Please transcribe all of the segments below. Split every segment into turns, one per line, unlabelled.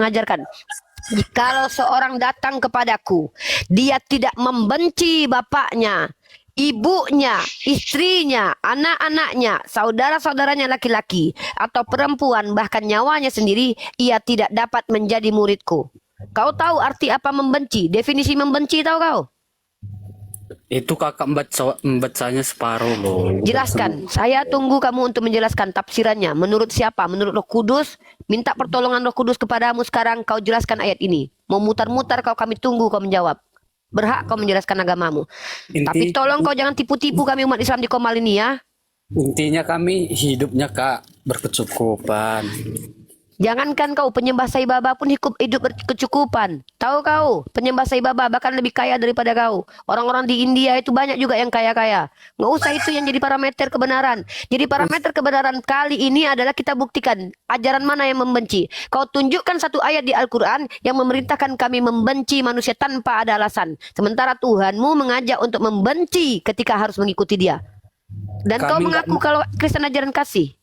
mengajarkan, jikalau seorang datang kepadaku, dia tidak membenci bapaknya, ibunya, istrinya, anak-anaknya, saudara-saudaranya laki-laki atau perempuan, bahkan nyawanya sendiri, ia tidak dapat menjadi muridku. Kau tahu arti apa membenci? Definisi membenci tahu kau?
Itu kakak membacanya separuh loh.
Jelaskan. Saya tunggu kamu untuk menjelaskan tafsirannya. Menurut siapa? Menurut Roh Kudus? Minta pertolongan Roh Kudus kepadamu sekarang. Kau jelaskan ayat ini. Mau mutar-mutar kami tunggu kau menjawab. Berhak kau menjelaskan agamamu. Tapi tolong kau jangan tipu-tipu kami umat Islam di Komal ini ya.
Intinya kami hidupnya kak berkecukupan.
Jangankan kau penyembah Sai Baba pun hidup berkecukupan. Tahu kau, penyembah Sai Baba bahkan lebih kaya daripada kau. Orang-orang di India itu banyak juga yang kaya-kaya. Nggak usah itu yang jadi parameter kebenaran. Jadi parameter kebenaran kali ini adalah kita buktikan ajaran mana yang membenci. Kau tunjukkan satu ayat di Al-Quran yang memerintahkan kami membenci manusia tanpa ada alasan. Sementara Tuhanmu mengajak untuk membenci ketika harus mengikuti dia. Dan kau mengaku kalau Kristen ajaran kasih.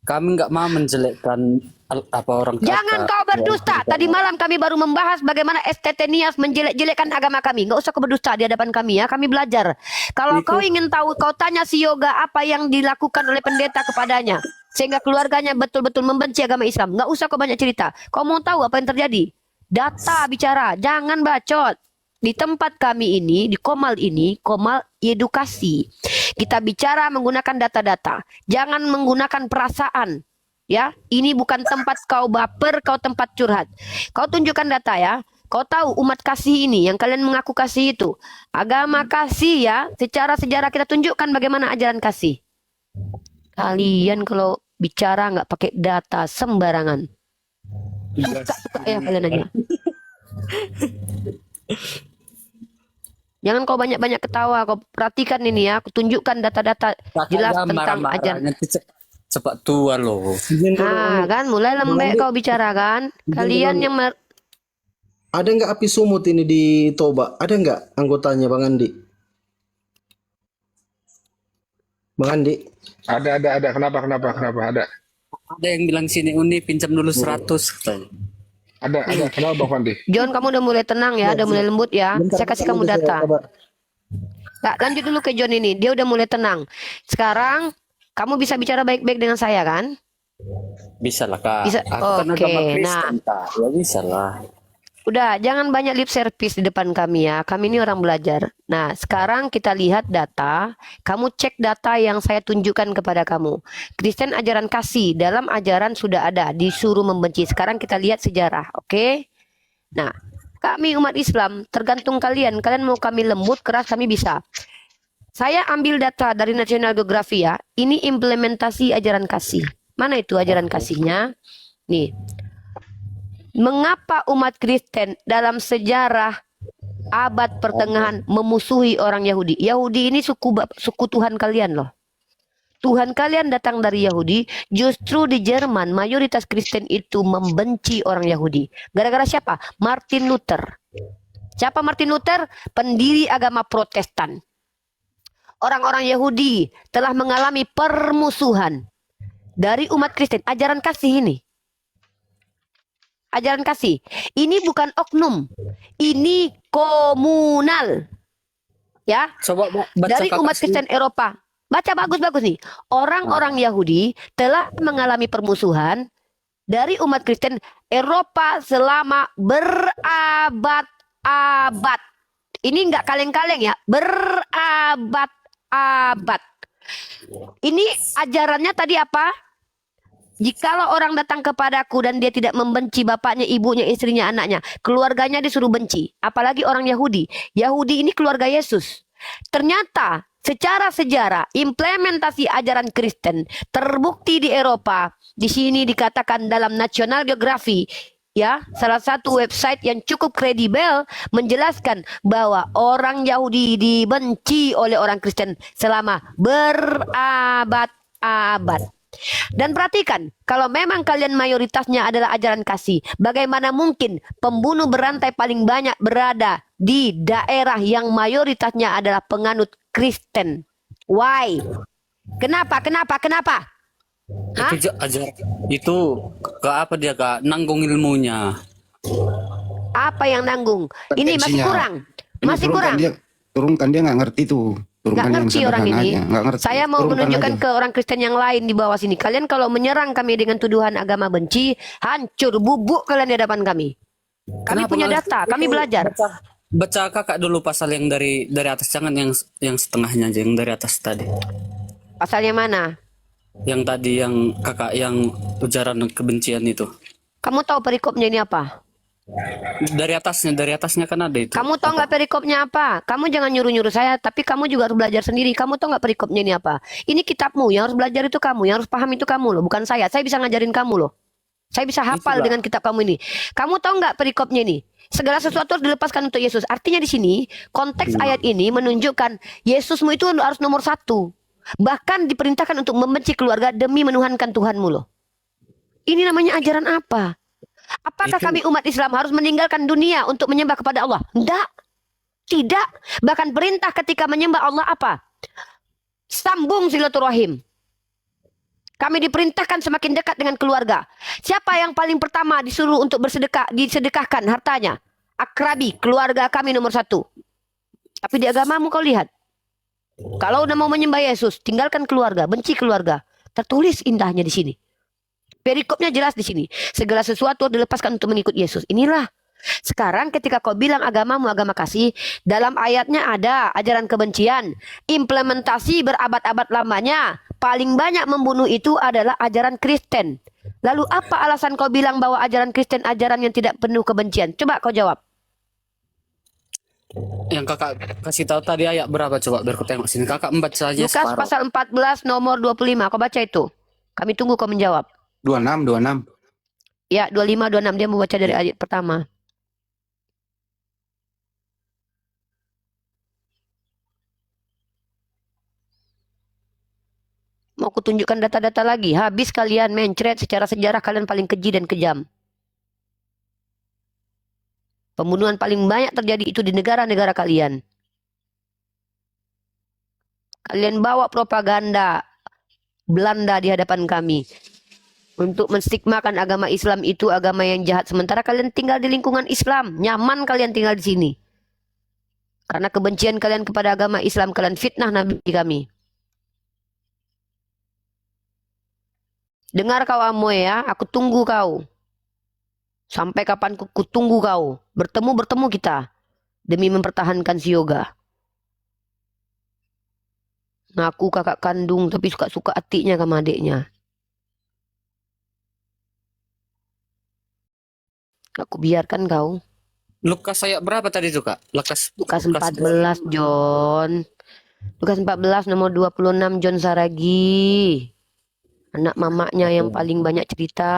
Kami nggak mau menjelekkan apa orang kata.
Jangan kau berdusta. Tadi malam kami baru membahas bagaimana STT Nias menjelek-jelekkan agama kami. Nggak usah kau berdusta di hadapan kami ya. Kami belajar. Kalau kau ingin tahu, kau tanya si Yoga apa yang dilakukan oleh pendeta kepadanya. Sehingga keluarganya betul-betul membenci agama Islam. Nggak usah kau banyak cerita. Kau mau tahu apa yang terjadi? Data bicara. Jangan bacot. Di tempat kami ini, di Komal ini, Komal edukasi. Kita bicara menggunakan data-data. Jangan menggunakan perasaan. Ya, ini bukan tempat kau baper, kau tempat curhat. Kau tunjukkan data ya. Kau tahu umat kasih ini yang kalian mengaku kasih itu. Agama kasih ya. Secara sejarah kita tunjukkan bagaimana ajaran kasih. Kalian kalau bicara nggak pakai data sembarangan. Suka ya kalian aja. Jangan kau banyak-banyak ketawa. Kau perhatikan ini ya. Aku tunjukkan data-data jelas tentang ajaran.
Cepat tua loh.
Nah kan mulai lembek kau bicara kan. Kalian yang
ada nggak api sumut ini di Toba? Ada nggak anggotanya Bang Andi? Bang Andi?
Ada. Kenapa? Ada.
Ada yang bilang sini Uni pinjam dulu 100 katanya.
Ada. Kenapa Bang Fandi?
John, kamu udah mulai tenang ya, udah mulai lembut ya. Saya kasih kamu data. Nah, lanjut dulu ke John ini. Dia udah mulai tenang. Sekarang kamu bisa bicara baik-baik dengan saya kan?
Bisa lah kak.
Bisa.
Aku kan agama Kristen,
Nah,
ya bisa lah.
udah jangan banyak lip service di depan kami ya. Kami ini orang belajar. Nah, sekarang kita lihat data. Kamu cek data yang saya tunjukkan kepada kamu. Kristen ajaran kasih dalam ajaran sudah ada. Disuruh membenci. Sekarang kita lihat sejarah. Oke? Nah, kami umat Islam tergantung kalian. Kalian mau kami lembut, keras, kami bisa. Saya ambil data dari National Geographic ya. Ini implementasi ajaran kasih. Mana itu ajaran kasihnya? Nih. Mengapa umat Kristen dalam sejarah abad pertengahan memusuhi orang Yahudi? Yahudi ini suku Tuhan kalian loh. Tuhan kalian datang dari Yahudi. Justru di Jerman mayoritas Kristen itu membenci orang Yahudi. Gara-gara siapa? Martin Luther. Siapa Martin Luther? Pendiri agama Protestan. Orang-orang Yahudi telah mengalami permusuhan dari umat Kristen. Ajaran kasih ini. Ajaran kasih. Ini bukan oknum. Ini komunal. Ya.
Coba baca
dari umat Kristen Eropa. Baca bagus-bagus nih. Orang-orang Yahudi telah mengalami permusuhan dari umat Kristen Eropa selama berabad-abad. Ini enggak kaleng-kaleng ya. Berabad-abad. Ini ajarannya tadi apa? Jikalau orang datang kepadaku dan dia tidak membenci bapaknya, ibunya, istrinya, anaknya, keluarganya disuruh benci. Apalagi orang Yahudi. Yahudi ini keluarga Yesus. Ternyata secara sejarah implementasi ajaran Kristen terbukti di Eropa. Di sini dikatakan dalam National Geographic, ya, salah satu website yang cukup kredibel menjelaskan bahwa orang Yahudi dibenci oleh orang Kristen selama berabad-abad. Dan perhatikan, kalau memang kalian mayoritasnya adalah ajaran kasih, bagaimana mungkin pembunuh berantai paling banyak berada di daerah yang mayoritasnya adalah penganut Kristen? Why? Kenapa?
Itu ajar itu ke apa dia kak nanggung ilmunya.
Apa yang nanggung? Ini masih
Tendensinya.
kurang.
Ini
Masih kurang.
turunkan dia nggak ngerti tuh.
Nggak
Turunkan yang
ngerti orang
sederhana
ini.
aja. Nggak ngerti.
Saya mau
Turunkan
menunjukkan
aja.
ke orang Kristen yang lain di bawah sini. Kalian kalau menyerang kami dengan tuduhan agama benci, hancur, bubuk kalian di hadapan kami. Kami
Kenapa
punya
malah-
data, kami belajar.
Baca kakak dulu pasal yang dari atas, jangan yang setengahnya aja, yang dari atas tadi.
Pasalnya mana?
Yang tadi yang kakak yang ujaran kebencian itu.
Kamu tahu perikopnya ini apa?
Dari atasnya kan ada itu.
Kamu tahu nggak perikopnya apa? Kamu jangan nyuruh-nyuruh saya, tapi kamu juga harus belajar sendiri. Kamu tahu nggak perikopnya ini apa? Ini kitabmu, yang harus belajar itu kamu, yang harus paham itu kamu loh, bukan saya. Saya bisa ngajarin kamu loh. Saya bisa hafal
Itulah.
dengan kitab kamu ini. Kamu tahu nggak perikopnya ini? Segala sesuatu harus dilepaskan untuk Yesus. Artinya di sini konteks ayat ini menunjukkan Yesusmu itu harus nomor satu. Bahkan diperintahkan untuk membenci keluarga demi menuhankan Tuhanmu loh. Ini namanya ajaran apa? Apakah
Itu-
kami umat Islam harus meninggalkan dunia untuk menyembah kepada Allah? Tidak. Tidak. Bahkan perintah ketika menyembah Allah apa? Sambung silaturahim. Kami diperintahkan semakin dekat dengan keluarga. Siapa yang paling pertama disuruh untuk bersedekah, disedekahkan hartanya? Akrabi, keluarga kami nomor satu. Tapi di agamamu kau lihat. Kalau udah mau menyembah Yesus, tinggalkan keluarga, benci keluarga. Tertulis indahnya di sini. Perikopnya jelas di sini. Segala sesuatu dilepaskan untuk mengikut Yesus. Inilah. Sekarang ketika kau bilang agamamu agama kasih, dalam ayatnya ada ajaran kebencian. Implementasi berabad-abad lamanya, paling banyak membunuh itu adalah ajaran Kristen. Lalu apa alasan kau bilang bahwa ajaran Kristen ajaran yang tidak penuh kebencian? Coba kau jawab.
Yang kakak kasih tahu tadi ayat berapa coba biar aku tengok sini. Kakak membaca aja
Lukas
separuh.
pasal 14 nomor 25. Kau baca itu. Kami tunggu kau menjawab.
26.
Ya, 25, 26. Dia membaca dari ayat pertama. Mau kutunjukkan data-data lagi. Habis kalian mencret secara sejarah kalian paling keji dan kejam. Pembunuhan paling banyak terjadi itu di negara-negara kalian. Kalian bawa propaganda Belanda di hadapan kami. Untuk menstigmakan agama Islam itu agama yang jahat. Sementara kalian tinggal di lingkungan Islam. Nyaman kalian tinggal di sini. Karena kebencian kalian kepada agama Islam, kalian fitnah Nabi kami. Dengar kau Amoy ya, aku tunggu kau. Sampai kapan ku tunggu kau. Bertemu kita. Demi mempertahankan si Yoga. Ngaku kakak kandung tapi suka-suka hatinya sama adiknya. Aku biarkan kau.
Lukas ayat berapa tadi tuh kak?
Lukas 14 John. Lukas 14 nomor 26 John Saragi. Anak mamaknya yang paling banyak cerita.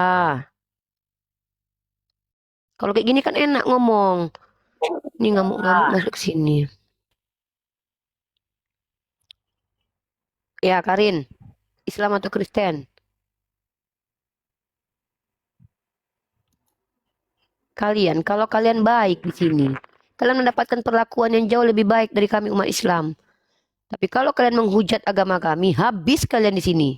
Kalau kayak gini kan enak ngomong. Ini ngamuk-ngamuk masuk sini. Ya Karin, Islam atau Kristen? Kalian, kalau kalian baik di sini, kalian mendapatkan perlakuan yang jauh lebih baik dari kami umat Islam. Tapi kalau kalian menghujat agama kami, habis kalian di sini.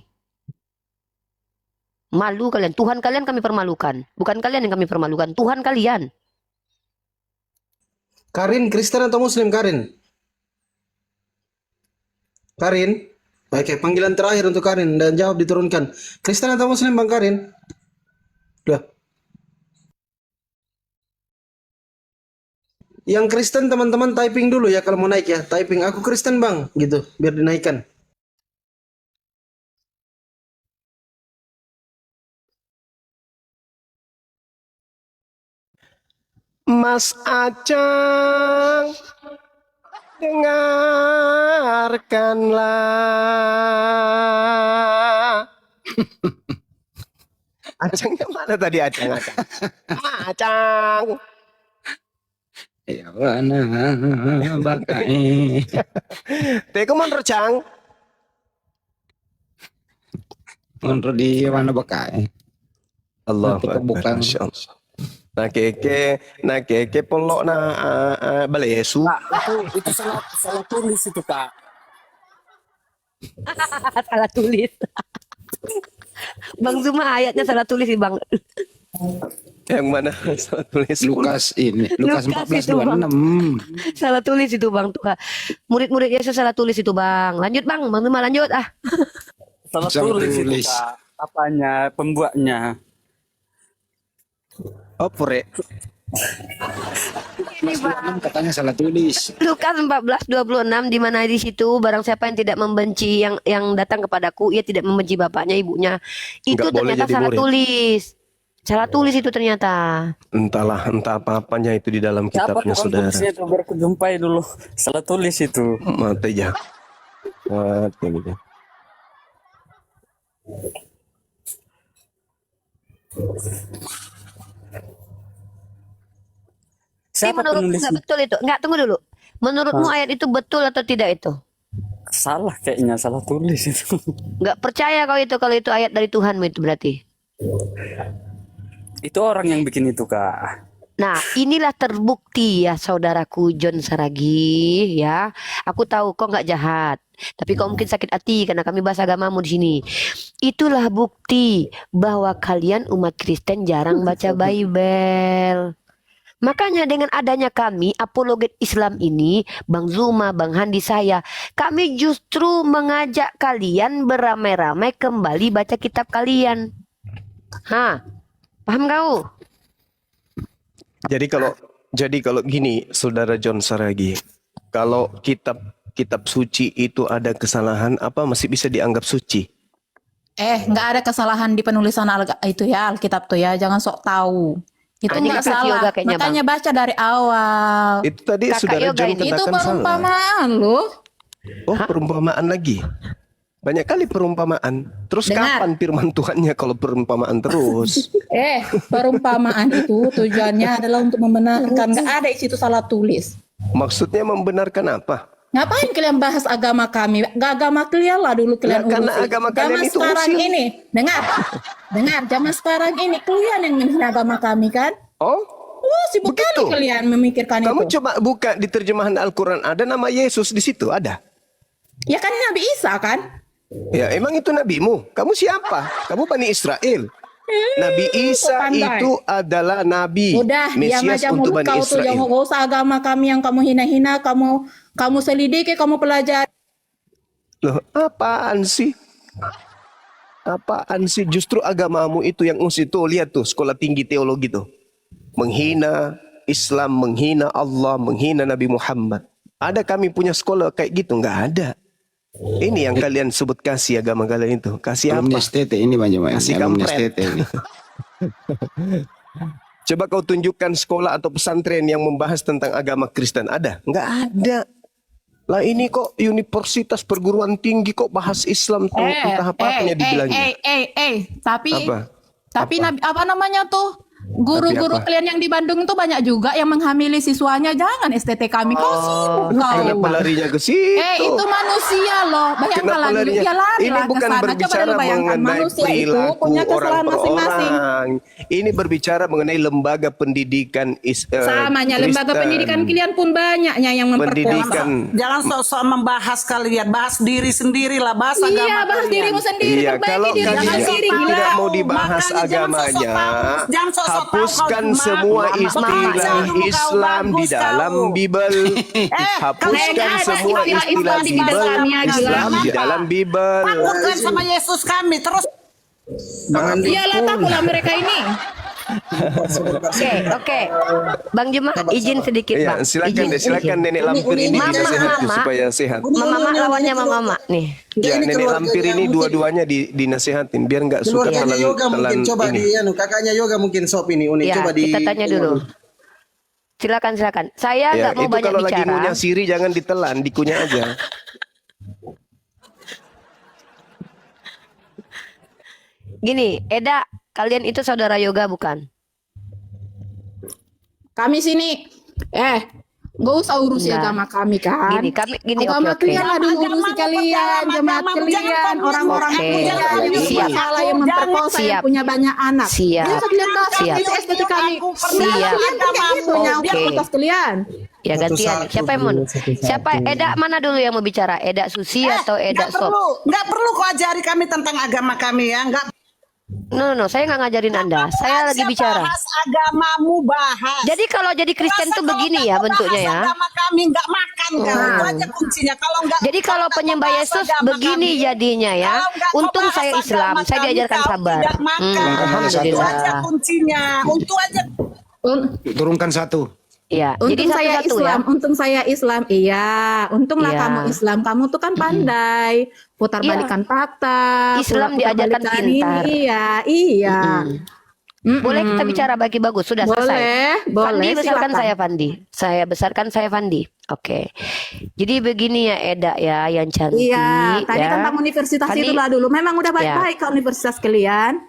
Malu kalian, Tuhan kalian kami permalukan. Bukan kalian yang kami permalukan, Tuhan kalian.
Karin, Kristen atau Muslim, Karin? Karin? Oke, panggilan terakhir untuk Karin dan jawab diturunkan. Kristen atau Muslim, Bang Karin? Loh. Yang Kristen teman-teman typing dulu ya kalau mau naik ya. Typing aku Kristen Bang, gitu, biar dinaikkan.
Mas Acang, dengarkanlah. Acangnya mana tadi Acang? Acang.
Ya mana bakai.
Teko mondro Cang.
Menurut di mana bakai.
Allah
Nanti kebuka.
Masya Allah. Nah keke polok na balesu.
Itu salah tulis itu kak.
Salah tulis. Bang Zuma ayatnya salah tulis sih Bang.
Yang mana? Salah tulis.
Lukas ini, Lukas
Lukas itu, Bang.
14:26.
Salah tulis itu Bang tuh. Murid-murid Yesus salah tulis itu Bang. Lanjut Bang Bima lanjut ah.
Salah
Salah
tulis itu
tulis.
Kak. Apanya, pembuatnya.
Oh, pure.
Ini Bang.
26 katanya salah tulis.
Lukas 14:26 di mana di situ barang siapa yang tidak membenci yang datang kepadaku ia tidak membenci bapaknya ibunya. Itu
Nggak boleh
ternyata
jadi
salah
murid.
tulis. Salah tulis itu ternyata.
Entahlah, entah apa-apanya itu di dalam
Siapa
kitabnya,
tukang
saudara.
tulisnya itu biar aku jumpai dulu. Salah tulis itu.
Mati ya. Mati gitu.
Jadi
Siapa
menurutmu
penulis?
nggak betul itu? Nggak, tunggu dulu. Menurutmu ayat itu betul atau tidak itu?
Salah kayaknya, salah tulis itu.
Nggak percaya kau itu kalau itu ayat dari Tuhanmu itu berarti.
Itu orang yang bikin itu, Kak.
Nah, inilah terbukti ya saudaraku John Saragi ya. Aku tahu kau nggak jahat, tapi kau mungkin sakit hati karena kami bahas agamamu di sini. Itulah bukti bahwa kalian umat Kristen jarang baca Bible. Makanya dengan adanya kami apologet Islam ini, Bang Zuma, Bang Handi saya, kami justru mengajak kalian beramai-ramai kembali baca kitab kalian. Hah, paham kau?
Jadi kalau gini, Saudara John Saragi, kalau kitab suci itu ada kesalahan, apa masih bisa dianggap suci?
Nggak ada kesalahan di penulisan itu ya Alkitab tuh ya, jangan sok tahu. Itu
Ini
nggak
Kakak
salah.
Yoga kayaknya,
Makanya baca dari awal.
Itu tadi
Kakak
Saudara
Yoga
John
ini.
Itu
katakan salah.
perumpamaan loh.
Oh, perumpamaan lagi. Banyak kali perumpamaan. Terus
Dengar.
kapan firman Tuhannya kalau perumpamaan terus?
Perumpamaan itu tujuannya adalah untuk membenarkan. Nggak ada di situ salah tulis.
Maksudnya membenarkan apa?
Ngapain kalian bahas agama kami? Gak agama kalian lah dulu kalian
Ya, karena
urusin.
agama kalian
Zaman
itu
sekarang
usil.
ini, dengar, zaman sekarang ini kalian yang menghina agama kami kan?
Oh,
Sibuk
begitu.
kali kalian memikirkan
Kamu
itu.
coba buka di terjemahan Al-Quran, ada nama Yesus di situ, ada.
Ya kan Nabi Isa kan?
Ya, emang itu nabimu? Kamu siapa? Kamu Bani Israel. Nabi Isa
pandai.
itu adalah nabi,
Udah, diam
Mesias
aja
untuk
mulut
Bani
kau tuh. Jangan
Israel.
gak usah agama kami yang kamu hina-hina, kamu selidiki, kamu pelajari.
Loh, apaan sih? Apaan sih? Justru agamamu itu yang tuh, lihat tuh, sekolah tinggi teologi tuh. Menghina Islam, menghina Allah, menghina Nabi Muhammad. Ada kami punya sekolah kayak gitu? Nggak ada. Ini yang kalian sebut kasih agama kalian itu. Kasih apa?
Alumni STT ini banyak banyak.
Kasih
Alumni
kampret.
STT ini.
Coba kau tunjukkan sekolah atau pesantren yang membahas tentang agama Kristen. Ada? Nggak ada. Lah ini kok universitas perguruan tinggi kok bahas Islam tuh entah apa-apanya dibilangnya.
Tapi
Apa?
Tapi apa namanya tuh? Guru-guru
Tapi apa?
kalian yang di Bandung itu banyak juga yang menghamili siswanya. Jangan STT kami. Kau sibuk kau.
Kenapa larinya ke situ?
Itu manusia loh. Bayangkan
Kenapa
lagi
larinya?
dia lari
Ini
lah ke
bukan
sana. Coba
berbicara
dulu bayangkan
mengenai
manusia itu
perilaku
punya kesalahan
orang per
masing-masing.
orang. Ini berbicara mengenai lembaga pendidikan
Samanya lembaga
Kristen.
pendidikan kalian pun banyaknya yang memperkuat.
Pendidikan.
Jangan sok-sok membahas kalian, bahas diri sendiri lah, bahas
Iya,
agama
bahas
kalian.
dirimu sendiri.
Iya,
Perbaiki
kalau
diri
kalian
kalian sendiri. Gila.
tidak mau dibahas
Makanya jangan
agamanya,
sok-sok tahu, jangan sok-sok tahu
hapuskan
kau
semua
Mama,
istilah
dulu kau
Islam di
bagus
dalam
kau.
Bible. Hapuskan
ada
semua
istilah
istilah
di
Bible
dalamnya, gila.
Islam di dalam Bible.
Takutkan sama Yesus kami terus.
Iyalah takutlah mereka ini.
Oke. Bang Juma, izin sedikit
Iya,
Bang.
silakan
Izin,
deh, silakan
izin.
nenek lampir ini
Mama,
dinasehat
Mama.
supaya sehat.
Mama lawannya Mama nih.
Ya,
Ini
nenek
keluarga
lampir
yang
ini
mungkin-
dua-duanya dinasehatin biar nggak suka
Keluarganya yoga mungkin coba
ini.
di kakaknya yoga mungkin sop ini unik
Ya,
coba di
kita tanya dulu. Silakan. Saya
Ya,
nggak mau
itu
banyak
kalau lagi
bicara.
ngunyah siri jangan ditelan, dikunyah aja.
Gini, Eda, kalian itu saudara yoga bukan?
Kami sini. Gak usah urusi
Nah,
agama kami kan.
Gini,
agama
oke.
kalian lah dulu urusi kalian, jemaat kalian, orang-orang
Oke.
kalian yang punya
Siap.
salah, yang memperkosa,
Siap.
yang punya banyak anak.
Siap.
Bisa kalian bahas
Siap.
itu STT kami.
Siap.
Kalian kan kayak gitu, nyangkut
Oke.
atas kalian.
Ya gantian. Siapa yang mau? Siapa Eda mana dulu yang mau bicara? Eda Susi atau Eda
Nggak
Sop?
perlu kau ajari kami tentang agama kami ya, nggak.
No, saya nggak ngajarin Anda. Saya lagi bicara.
Bahas agamamu bahas.
Jadi kalau jadi Kristen tuh
Kalau
begini
nggak
ya
mau
bentuknya
bahas
ya.
agama kami nggak makan kan. Itu aja kuncinya. Kalau nggak
Jadi kalau
nggak
penyembah
bahas
Yesus
agama
begini
kami,
jadinya ya.
kalau nggak mau
Untung
bahas
saya Islam,
agama
saya
kami,
diajarkan
kau
sabar.
tidak makan. Itu aja
Alhamdulillah.
kuncinya. Untuk aja.
Turunkan satu.
Ya, jadi
Untung saya
satu-satu ya.
Islam, untung saya Islam. Iya, untunglah
Iya.
kamu Islam. Kamu tuh kan pandai putar
Iya.
balikan fakta.
Islam
putar
diajarkan
balikan
pintar.
Ini, iya.
Boleh kita bicara bagi bagus, sudah selesai.
Boleh,
Fandi besarkan
silakan.
saya Fandi. Saya besarkan saya Fandi. Oke. Jadi begini ya Eda ya yang cantik
Iya, tadi
ya.
tentang universitas
Fandi-
itulah dulu. Memang udah baik-baik ke universitas kalian.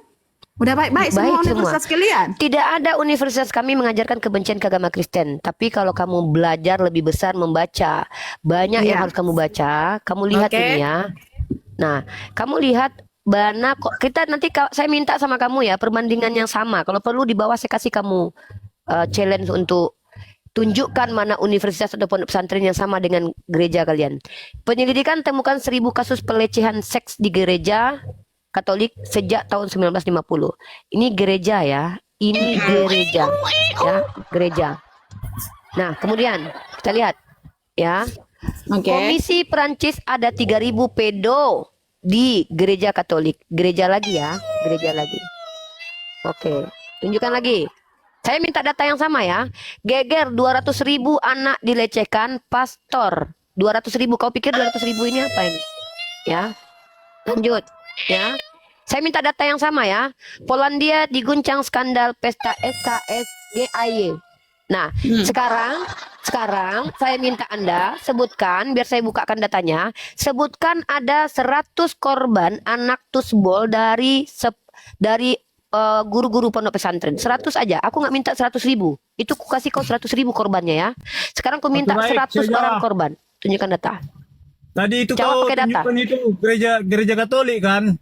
Udah baik-baik semua
Baik
universitas kalian.
Tidak ada universitas kami mengajarkan kebencian ke agama Kristen. Tapi kalau kamu belajar lebih besar membaca, banyak yang
Iya.
harus kamu baca. Kamu lihat
Oke.
ini ya. Nah, kamu lihat Bana kok kita nanti saya minta sama kamu ya perbandingan yang sama. Kalau perlu di bawah saya kasih kamu challenge untuk tunjukkan mana universitas atau pondok pesantren yang sama dengan gereja kalian. Penyelidikan temukan 1000 kasus pelecehan seks di gereja Katolik sejak tahun 1950. Ini gereja ya. Ini gereja. Ya, gereja. Nah, kemudian kita lihat ya.
Oke.
Komisi Perancis ada 3000 pedo di gereja Katolik. Gereja lagi ya, gereja lagi. Oke, tunjukkan lagi. Saya minta data yang sama ya. Geger 200.000 anak dilecehkan pastor. 200.000. Kau pikir 200.000 ini apa ini? Ya. Lanjut ya. Saya minta data yang sama ya. Polandia diguncang skandal pesta SKS GAY. Nah, sekarang saya minta Anda sebutkan biar saya bukakan datanya. Sebutkan ada 100 korban anak tusbol dari guru-guru pondok pesantren. 100 aja. Aku nggak minta 100.000. Itu aku kasih kau 100.000 korbannya ya. Sekarang aku minta
Oke, baik,
100
saya
orang
jawab.
korban. Tunjukkan data.
Tadi itu
Jawab
kau
pakai data.
tunjukkan itu gereja Katolik kan?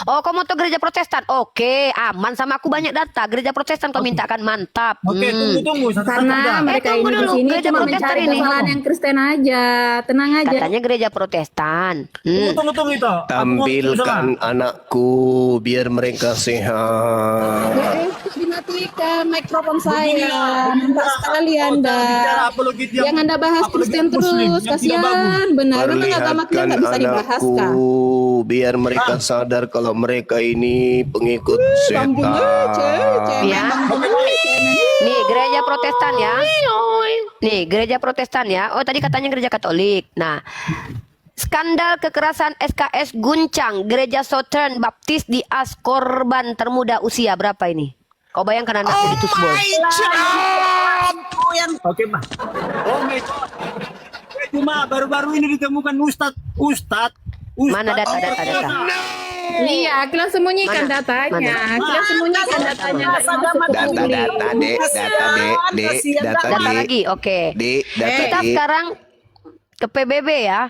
Oh, kau mau tuh gereja Protestan? Oke, aman sama aku banyak data. Gereja Protestan kau mintakan mantap.
Oke, tunggu satu-satu
Karena
dah.
mereka
tunggu
ini di
dulu,
sini
gereja
cuma
Protestan
mencari
ini.
kesalahan yang Kristen aja. Tenang aja.
Katanya gereja Protestan.
Tunggu itu. Aku mau
Tampilkan anakku biar mereka sehat.
Dimatikan mikrofon saya. Nampak sekali Anda.
bicara apologet yang-
Yang Anda bahas
apologet
Kristen
Muslim
terus.
yang tidak
Kasihan.
bagus.
Benar. Memang agama kita
Perlihatkan
nggak bisa dibahas
anakku
kan?
biar mereka sadar kalau mereka ini pengikut setan.
Ya. Nih, gereja Protestan ya. Nih, gereja Protestan ya. Oh, tadi katanya gereja Katolik. Nah, skandal kekerasan SKS guncang gereja Southern Baptist di As korban termuda usia berapa ini? Kau bayangkan anaknya di tusbol.
Oke, Pak. Oh my God. Cuma baru-baru ini ditemukan Ustadz.
Mana data.
Iya, kalian sembunyikan
Mana?
datanya. Kalian sembunyikan datanya. Nggak masuk ke publik.
Data
Data lagi, oke. Kita sekarang ke PBB ya.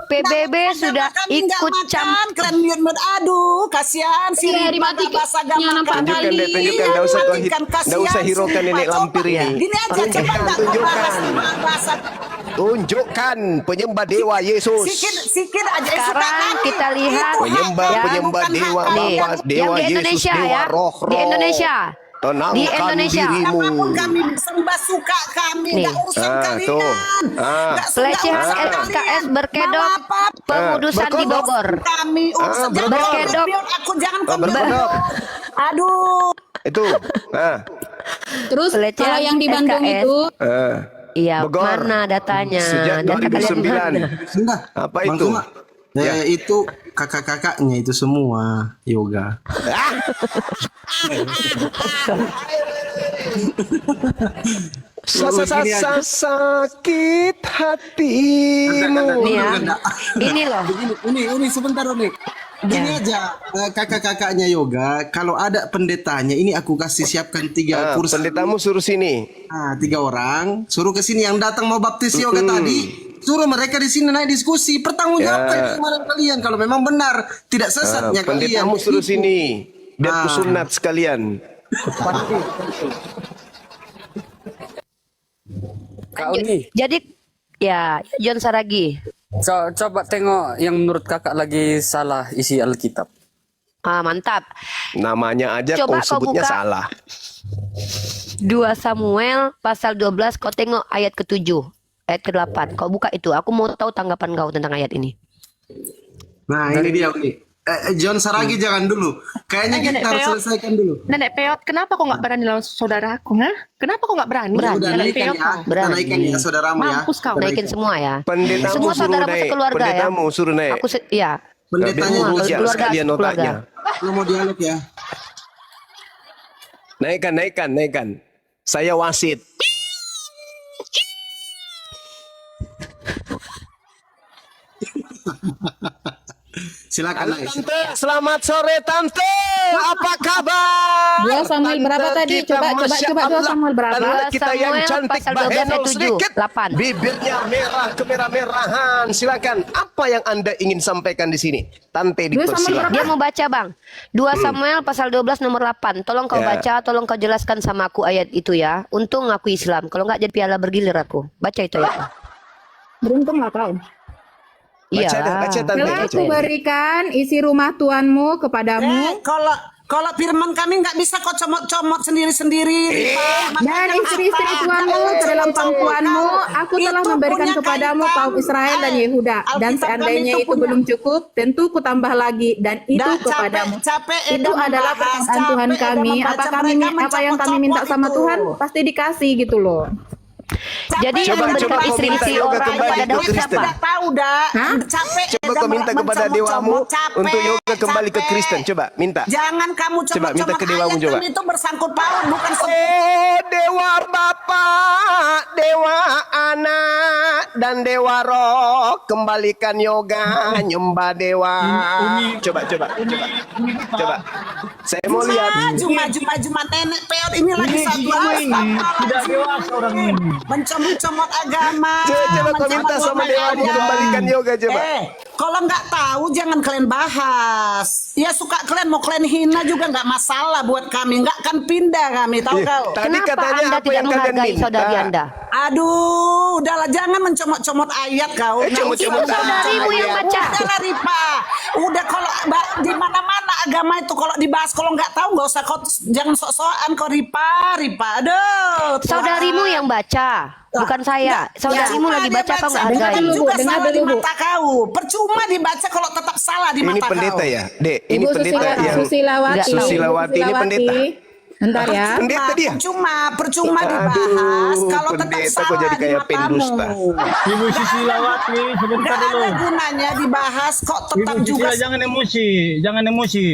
PBB sudah ikut campur.
Kalian lihat aduh kasihan si
Iya,
Rima
dimatikan.
bahasa agama
Yang nampak
kami.
kali.
Tunjukkan, nggak usah
Matikan,
nggak usah
kasihan
hiraukan
si Rima.
nenek
Coba,
lampir ini.
Gini aja cepat nggak kau bahas bahasa
Tunjukkan penyembah dewa Yesus.
sikit aja
Sekarang kita lihat
Penyembah
ya.
penyembah dewa
Nih,
Bapa,
yang
dewa
di
Yesus,
Indonesia
dewa
ya.
roh-roh.
Di Indonesia.
Tenangkan
Di Indonesia.
dirimu.
apapun kami sembah suka kami
Nih.
nggak urusan kalian.
Tuh.
Pelecehan SKS berkedok pemudusan di Bogor.
Kami urusan jangan
berkedok.
aku jangan
berkedok.
Aduh.
Itu.
Terus
Pelecehan
kalau yang di Bandung
SKS.
itu
Iya,
Bogor.
mana datanya?
Sejak
Data kalian
2009.
mana?
Enggak.
Apa
Bang
itu?
Suma. Itu kakak-kakaknya itu semua yoga.
Sakit hatimu.
Nih ya. Ini loh.
Ini sebentar nih. Gini aja kakak-kakaknya yoga. Kalau ada pendetanya, ini aku kasih siapkan 3 kursi.
Pendetamu suruh sini.
Nah, 3 orang, suruh ke sini yang datang mau baptis yoga tadi. Suruh mereka di sini naik diskusi, pertanggungjawabkan keimanan kalian kalau memang benar, tidak sesatnya kalian.
Pendetamu suruh sini. Biar
Ah.
kusunat sekalian.
Kak Uni,
Jadi ya, John Saragi.
coba tengok yang menurut kakak lagi salah isi Alkitab.
Mantap.
Namanya aja
Coba
kau
kau
sebutnya
buka.
salah.
2 Samuel pasal 12, kau tengok ayat ke-7, ayat ke-8. Kau buka itu. Aku mau tahu tanggapan kau tentang ayat ini.
Nah, ini dia Uni. John Saragi jangan dulu. Kayaknya kita harus selesaikan dulu.
Nenek Peot, kenapa kok nggak berani lawan saudaraku? Kenapa kok nggak berani?
Udah
Nenek
naikkan
Peot,
ya. Kita naikkan ya saudaramu ya.
mampus kau.
Naikin semua ya.
Pendetamu
Semua
suruh
saudaramu
naik.
sekeluarga ya.
Pendetamu suruh naik.
Aku ya.
Pendetanya
Biar
juga
rujak
keluarga,
sekalian
keluarga.
otaknya.
lu mau dialog ya.
Naikkan. Saya wasit.
Silakan naik.
Tante, selamat sore Tante. Apa kabar?
2 Samuel berapa
Tante
tadi?
kita,
Coba
Masya
2
Allah.
Samuel berapa?
Tante
2
kita yang
Samuel
cantik
pasal 12 ayat
bahenol
7,
sedikit.
8.
Bibirnya merah kemerah-merahan. Silakan. Apa yang Anda ingin sampaikan di sini? Tante
2 Samuel
dipersilakan.
Dia mau baca, Bang. 2 Samuel pasal 12 nomor 8. Tolong kau
Ya.
baca, tolong kau jelaskan sama aku ayat itu ya. Untung aku Islam. Kalau enggak jadi piala bergilir aku. Baca itu ya.
Beruntung lah kau.
Baca
Iya.
dah, baca Tante.
Telah
baca.
aku berikan isi rumah tuanmu kepadamu
Kalau firman kami nggak bisa kau comot-comot sendiri-sendiri.
dan istri-istri tuanmu ke dalam pangkuanmu. Aku telah memberikan kepadamu kaum Israel dan Yehuda. Dan seandainya itu belum cukup, tentu ku tambah lagi dan itu kepadamu. Itu adalah perkataan Tuhan kami. Apa yang kami minta sama Tuhan pasti dikasih gitu loh.
Jadi yang
Coba
memberikan
kau minta
istri-istri
yoga
orang
kembali
kepada
ke
Daud
Kristen.
siapa?
Tahu dah.
Hah?
Capek.
Coba kau minta kepada dewamu untuk yoga kembali ke Kristen. Coba minta.
Jangan kamu
Coba minta ke dewamu,
ayat
coba.
kan itu bersangkut paut bukan
Oh, dewa Bapa, dewa Anak, dan dewa Roh, kembalikan yoga, nyembah dewa. Coba. Saya mau lihat.
maju nenek peot ini lagi satu
Tidak dewasa orang ini.
mencomot-comot agama.
Coba kau minta sama dewamu kembalikan yoga, coba.
Kalau nggak tahu jangan kalian bahas. Ya suka kalian mau kalian hina juga nggak masalah buat kami. Nggak akan pindah kami tahu kau.
Tadi
Kenapa
katanya
Anda
apa
tidak
yang kalian
menghargai
minta?
saudari Anda?
Aduh, udahlah jangan mencomot-comot ayat kau.
Comot-comot
saudarimu yang baca.
Udahlah Ripa. Udah kalau di mana-mana agama itu kalau dibahas kalau nggak tahu nggak usah kau jangan sok-sokan kau Ripa. Aduh. Tuhan.
Saudarimu yang baca, bukan saya. Saudarimu
Percuma
lagi
dia
baca kau nggak
Dengar
hargai.
dulu, Bu.
juga
Dengar
salah di
dulu, Bu.
mata kau. Percuma dibaca kalau tetap salah di
Ini
mata
pendeta
kau.
ya, Dek. Ini
Ibu
pendeta yang
Susilawati.
Susilawati ini pendeta.
Bentar ya.
Pendeta dia.
Percuma dibahas
Aduh,
kalau tetap
pendeta kok
salah
jadi
di
kayak
matamu.
pendusta.
Ibu Susilawati, sebentar
Gak
dulu.
ada gunanya dibahas kok tetap
Ibu
juga.
Susila jangan emosi.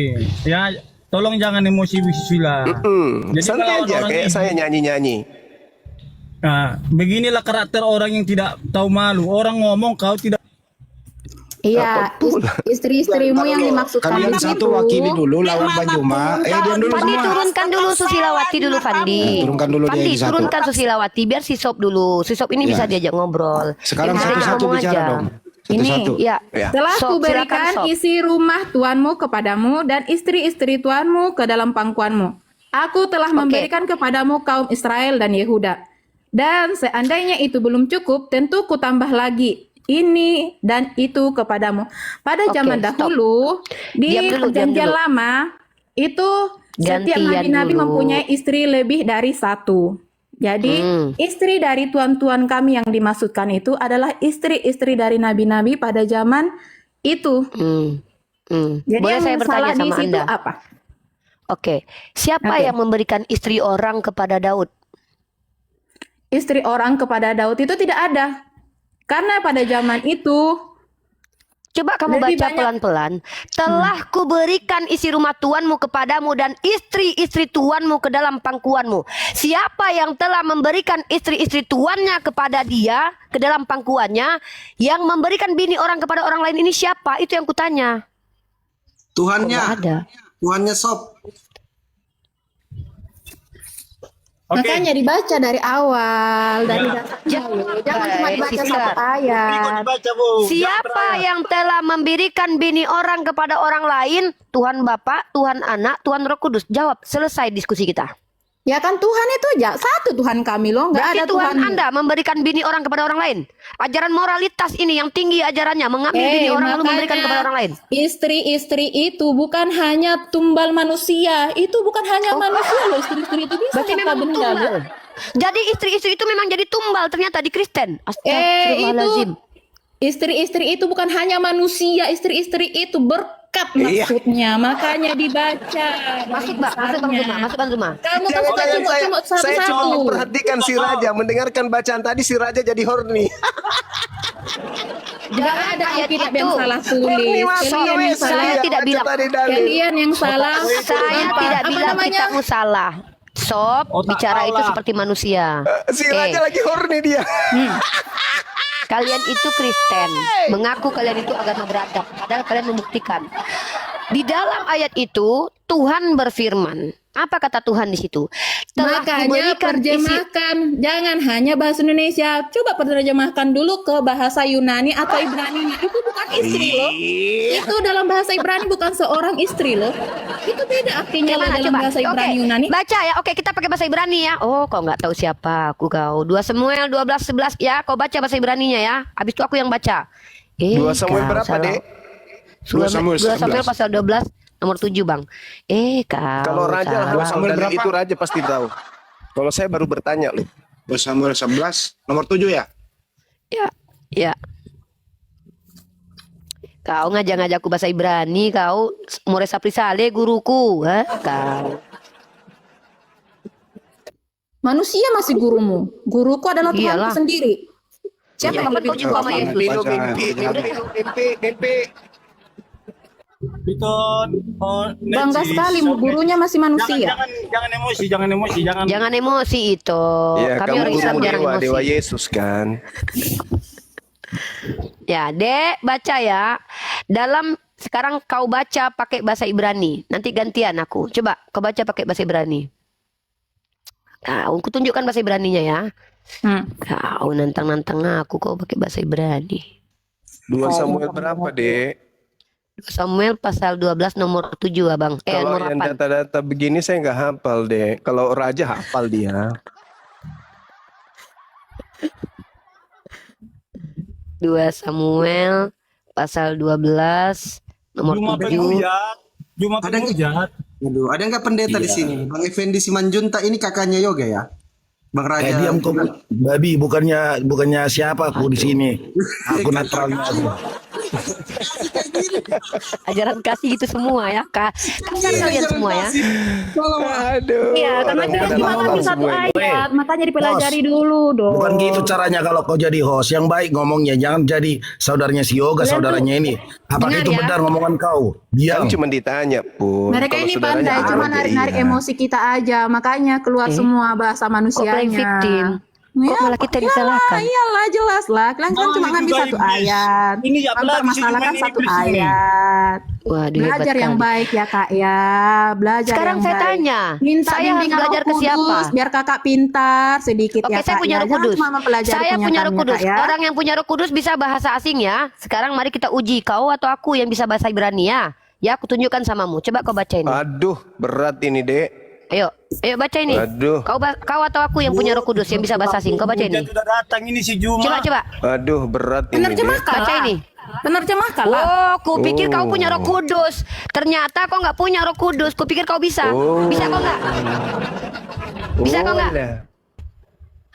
Ya, tolong jangan emosi Ibu Susila. Jadi
Santai
kalau
aja,
orang
kayak
ini-
saya nyanyi-nyanyi.
Nah, beginilah karakter orang yang tidak tahu malu. Orang ngomong kau tidak.
Iya, istri-istrimu yang dimaksudkan
Kalian
itu.
satu wakili dulu lawan Pak Juma. Diam dulu
Fandi
semua.
turunkan dulu Susilawati dulu Fandi.
Turunkan dulu dia
Fandi
di satu.
turunkan Susilawati biar si Sob dulu. Si Sob ini
Ya.
bisa diajak ngobrol.
Sekarang
Ini diajak
satu-satu
ngomong
bicara
aja.
dong.
Ini
Satu-satu.
ya.
Ya.
Telah
Sob,
kuberikan
silakan, Sob.
isi rumah tuanmu kepadamu dan istri-istri tuanmu ke dalam pangkuanmu. Aku telah memberikan kepadamu kaum Israel dan Yehuda. Dan seandainya itu belum cukup, tentu ku tambah lagi ini dan itu kepadamu. Pada
Oke,
zaman
stop.
dahulu di
Diam dulu, diam
perjanjian
dulu.
lama itu setiap
Gantian
nabi-nabi
dulu.
mempunyai istri lebih dari satu. Jadi istri dari tuan-tuan kami yang dimaksudkan itu adalah istri-istri dari nabi-nabi pada zaman itu. Jadi
Boleh
yang
saya bertanya
salah di
sama
situ
Anda?
apa?
Oke. Siapa
Oke.
yang memberikan istri orang kepada Daud?
Istri orang kepada Daud itu tidak ada. Karena pada zaman itu
Coba kamu
Lebih
baca
banyak-
pelan-pelan. Telah kuberikan isi rumah tuanmu kepadamu dan istri-istri tuanmu ke dalam pangkuanmu. Siapa yang telah memberikan istri-istri tuannya kepada dia ke dalam pangkuannya, yang memberikan bini orang kepada orang lain ini siapa? Itu yang kutanya.
Tuhannya.
Nggak ada.
Tuhannya Sob.
makanya dibaca dari awal, dari dasarnya loh. Jangan cuma dibaca
Sister.
satu ayat.
Baca, Bu.
Siapa yang telah memberikan bini orang kepada orang lain? Tuhan Bapa, Tuhan Anak, Tuhan Roh Kudus. Jawab, selesai diskusi kita.
Ya kan Tuhan itu aja satu Tuhan kami loh, nggak
Berarti
ada
Tuhan
Tuhan.
Anda memberikan bini orang kepada orang lain. Ajaran moralitas ini yang tinggi ajarannya, mengambil bini orang lalu memberikan kepada orang lain.
Istri-istri itu bukan hanya tumbal manusia, itu bukan hanya manusia loh, istri-istri itu bisa
Berarti
harta
memang
benda
tumbal.
loh.
Jadi istri-istri itu memang jadi tumbal ternyata di Kristen.
Itu
Astagfirullahaladzim.
istri-istri itu bukan hanya manusia, istri-istri itu berkat maksudnya, makanya dibaca.
Masuk Mbak, masuk Bang Zuma, masuk Bang Zuma.
Kamu kan suka cuma
saya cuma
satu-satu.
memperhatikan si Raja, mendengarkan bacaan tadi si Raja jadi horny.
Nggak ada
Ayat
Alkitab
itu.
yang salah tulis. Kalian yang salah.
Saya tidak bilang.
Kalian yang salah.
Saya tidak
Apa
bilang
namanya?
kitabmu salah. Sob, bicara itu seperti manusia.
Si
Oke.
Raja lagi horny dia.
Kalian itu Kristen, mengaku kalian itu agama beradab, padahal kalian membuktikan. Di dalam ayat itu Tuhan berfirman. Apa kata Tuhan di situ? Telah
Makanya
kuberikan isi.
terjemahkan, jangan hanya bahasa Indonesia. Coba terjemahkan dulu ke bahasa Yunani atau Ibrani. Itu bukan istri loh. Itu dalam bahasa Ibrani bukan seorang istri loh. Itu beda artinya loh
Gimana
dalam
coba?
bahasa Ibrani
Oke,
Yunani.
baca ya. Oke, kita pakai bahasa Ibrani ya. Oh, kau nggak tahu siapa aku kau. 2 Samuel 12:11 ya. Kau baca bahasa Ibraninya ya. Habis itu aku yang baca.
2 Samuel
kau
berapa,
salah.
Dek?
2 Samuel
2 Samuel
11.
pasal 12 nomor 7, Bang. Kau
Kalau Raja
salah.
hafal
Samuel
dari
berapa?
itu Raja pasti tahu. Kalau saya baru bertanya loh.
2 Samuel 11 nomor 7 ya.
Ya, ya. Kau ngajak-ngajak aku bahasa Ibrani, kau Mores Saprisale guruku, ha? Kau.
Manusia masih gurumu. Guruku adalah
Iyalah.
Tuhanku sendiri. Siapa yang lebih
jumpa sama Yesus?
Mimpi.
Piton,
Bangga sekali, gurunya masih manusia.
Jangan emosi, jangan emosi, jangan.
Jangan emosi itu.
Ya,
Kami
kamu
orang Islam
gurumu
jarang
dewa,
emosi.
dewa Yesus kan.
Ya, Dek, baca ya. Dalam sekarang kau baca pakai bahasa Ibrani. Nanti gantian aku. Coba kau baca pakai bahasa Ibrani. Aku tunjukkan bahasa Ibraninya ya. Kau nantang-nantang aku kau pakai bahasa Ibrani.
2 Samuel berapa, Dek?
Samuel pasal 12 nomor 7, Abang.
Kalau
Nomor
yang
8.
data-data begini saya nggak hafal, Dek. Kalau Raja hafal dia.
2 Samuel pasal 12 nomor
Cuma
7.
penghujat, cuma
Ada nggak?
penghujat.
Aduh, ada nggak pendeta di sini? Bang Effendi Simanjunta ini kakaknya Yoga ya? Bang Raja.
diam kau, babi, bukannya siapa aku di sini. Aku netralnya aku.
Ajaran kasih itu semua ya. Kasar kalian semua ya.
Aduh.
Iya, karena kita
orang
cuma
dalam
ngambil satu
semua ini.
ayat, makanya dipelajari dulu dong.
Bukan gitu caranya kalau kau jadi host. Yang baik ngomongnya, jangan jadi saudaranya si Yoga, saudaranya ini. Apakah
Dengar
itu
ya.
benar ngomongan kau?
Kan
Diam.
cuma ditanya pun.
Mereka
Kalau
ini
saudaranya
pandai,
ada,
cuma
iya.
narik-narik emosi kita aja, makanya keluar semua bahasa
Kok playing
manusianya.
victim? Kok malah kita disalahkan?
Iyalah, jelas lah. Kalian kan cuma
itu
ngambil
juga
satu
iblis.
ayat.
Ini apalagi sih,
Mempermasalahkan
cuma ini
satu
iblis ini.
ayat.
Waduh, hebat
Belajar yang
kali.
baik ya kak ya. Belajar
Sekarang
yang
saya
baik.
tanya,
Minta
saya harus
bimbingan
belajar
Roh
ke siapa?
Kudus, biar kakak pintar sedikit
Oke,
ya
saya
kak
punya
ya.
Roh
Jangan
Kudus.
cuma mempelajari
Saya punya Roh
kenyataannya,
Kudus.
Kak, ya.
Orang yang punya Roh Kudus bisa bahasa asing ya. Sekarang mari kita uji kau atau aku yang bisa bahasa Ibrani ya. Ya, aku tunjukkan samamu. Coba kau baca ini.
Aduh, berat ini, Dek.
Ayo baca ini.
Aduh.
Kau atau aku yang punya Roh Kudus yang bisa bahasa asing. Kau baca ini.
Hujan sudah datang ini si Juma.
Coba.
Aduh, berat ini, Dek.
Penerjemahkan
Baca
lah.
ini.
Penerjemahkan lah.
Oh, kupikir kau punya Roh Kudus. Ternyata kau nggak punya Roh Kudus. Kupikir kau bisa.
Oh.
Bisa kau nggak? Bisa kau nggak?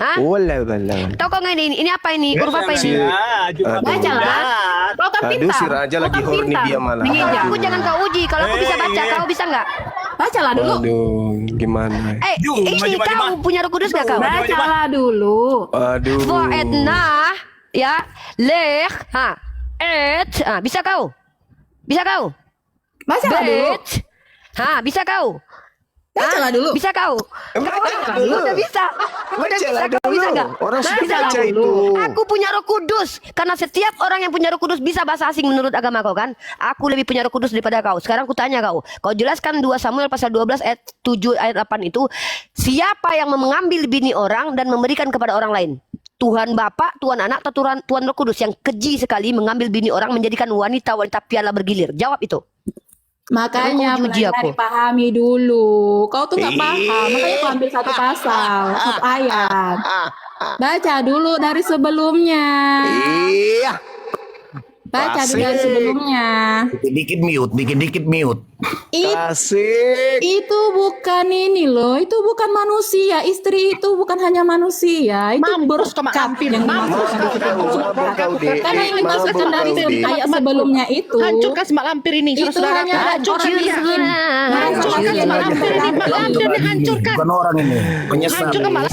Hah?
Olah, balang.
Tahu kau nggak ini? Ini apa ini? Huruf apa ini?
Ya, Juma
Aduh.
Baca lah. Kau kan
Aduh,
pintar.
si Raja
Kau
lagi
kan
horny
pintar.
dia malah.
Kalau
Mengejar.
aku jangan kau uji. Kalau aku bisa baca, kau bisa nggak?
Bacalah dulu.
Aduh, gimana?
Ini kau punya Roh Kudus nggak kau?
Bacalah dulu.
Aduh.
Voetna, ya, leh, bisa kau? Bisa kau?
Bacalah dulu.
Bet, bisa kau?
Bacalah dulu.
Bisa kau?
Bacalah
Kau
dulu.
udah bisa. Udah
Bacalah
bisa kau bisa
dulu.
nggak?
Orang sudah
Bisa
baca
kau?
itu.
Aku punya Roh Kudus. Karena setiap orang yang punya Roh Kudus bisa bahasa asing menurut agama kau kan? Aku lebih punya Roh Kudus daripada kau. Sekarang aku tanya kau. Kau jelaskan 2 Samuel pasal 12 ayat 7 ayat 8 itu. Siapa yang mengambil bini orang dan memberikan kepada orang lain? Tuhan Bapa, Tuhan Anak, atau Tuhan Roh Kudus yang keji sekali mengambil bini orang menjadikan wanita-wanita piala bergilir. Jawab itu.
Makanya
Kau uji aku.
pahami dulu. Kau tuh nggak paham, makanya kau ambil satu pasal, satu ayat. Baca dulu dari sebelumnya.
Iya.
Baca dulu dari sebelumnya.
Dikit-dikit mute.
Asik.
Itu bukan ini loh, itu bukan manusia. Istri itu bukan hanya manusia, itu
Mampus kau mak
berkat
lampir,
yang
mampus
dimaksudkan.
Mabuk kau, Dek.
Karena yang dimaksudkan
Mabuk
dari
kau, Dek.
ayat sebelumnya itu,
hancurkan semak lampir ini,
itu
saudara.
hanya
Hancurkan
orang
dia.
miskin.
Hancurkan semak lampir ini, mak lampir ini hancurkan.
Bukan orang ini. Penyesal.
Hancurkan mak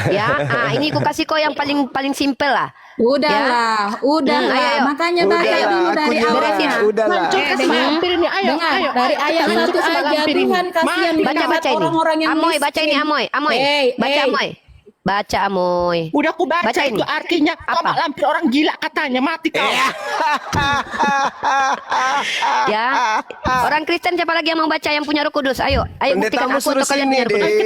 Ya, ini aku kasih kau yang paling simpel lah.
Udahlah, udahlah.
ayo, ayo.
Makanya baca
Udahlah,
dulu
aku
dari
juga.
awalnya.
Udahlah.
Hancurkan semak lampir ini, ayo,
Dengar,
ayo.
dari ayat
Hancurkan
1
semak
saja
lampir ini.
Tuhan kasihan
Mati
banget
Baca ini.
orang-orang yang
Amoy,
miskin.
baca ini Amoy. Baca
Hey.
Amoy. Baca Amoy.
Udah aku baca,
Baca ini.
itu artinya kau
Apa?
mak lampir orang gila katanya, mati kau.
Ya. Orang Kristen siapa lagi yang mau baca yang punya Roh Kudus? Ayo buktikan
Pendetamu
aku
suruh
atau kalian
sini,
punya Roh Kudus.
Dek.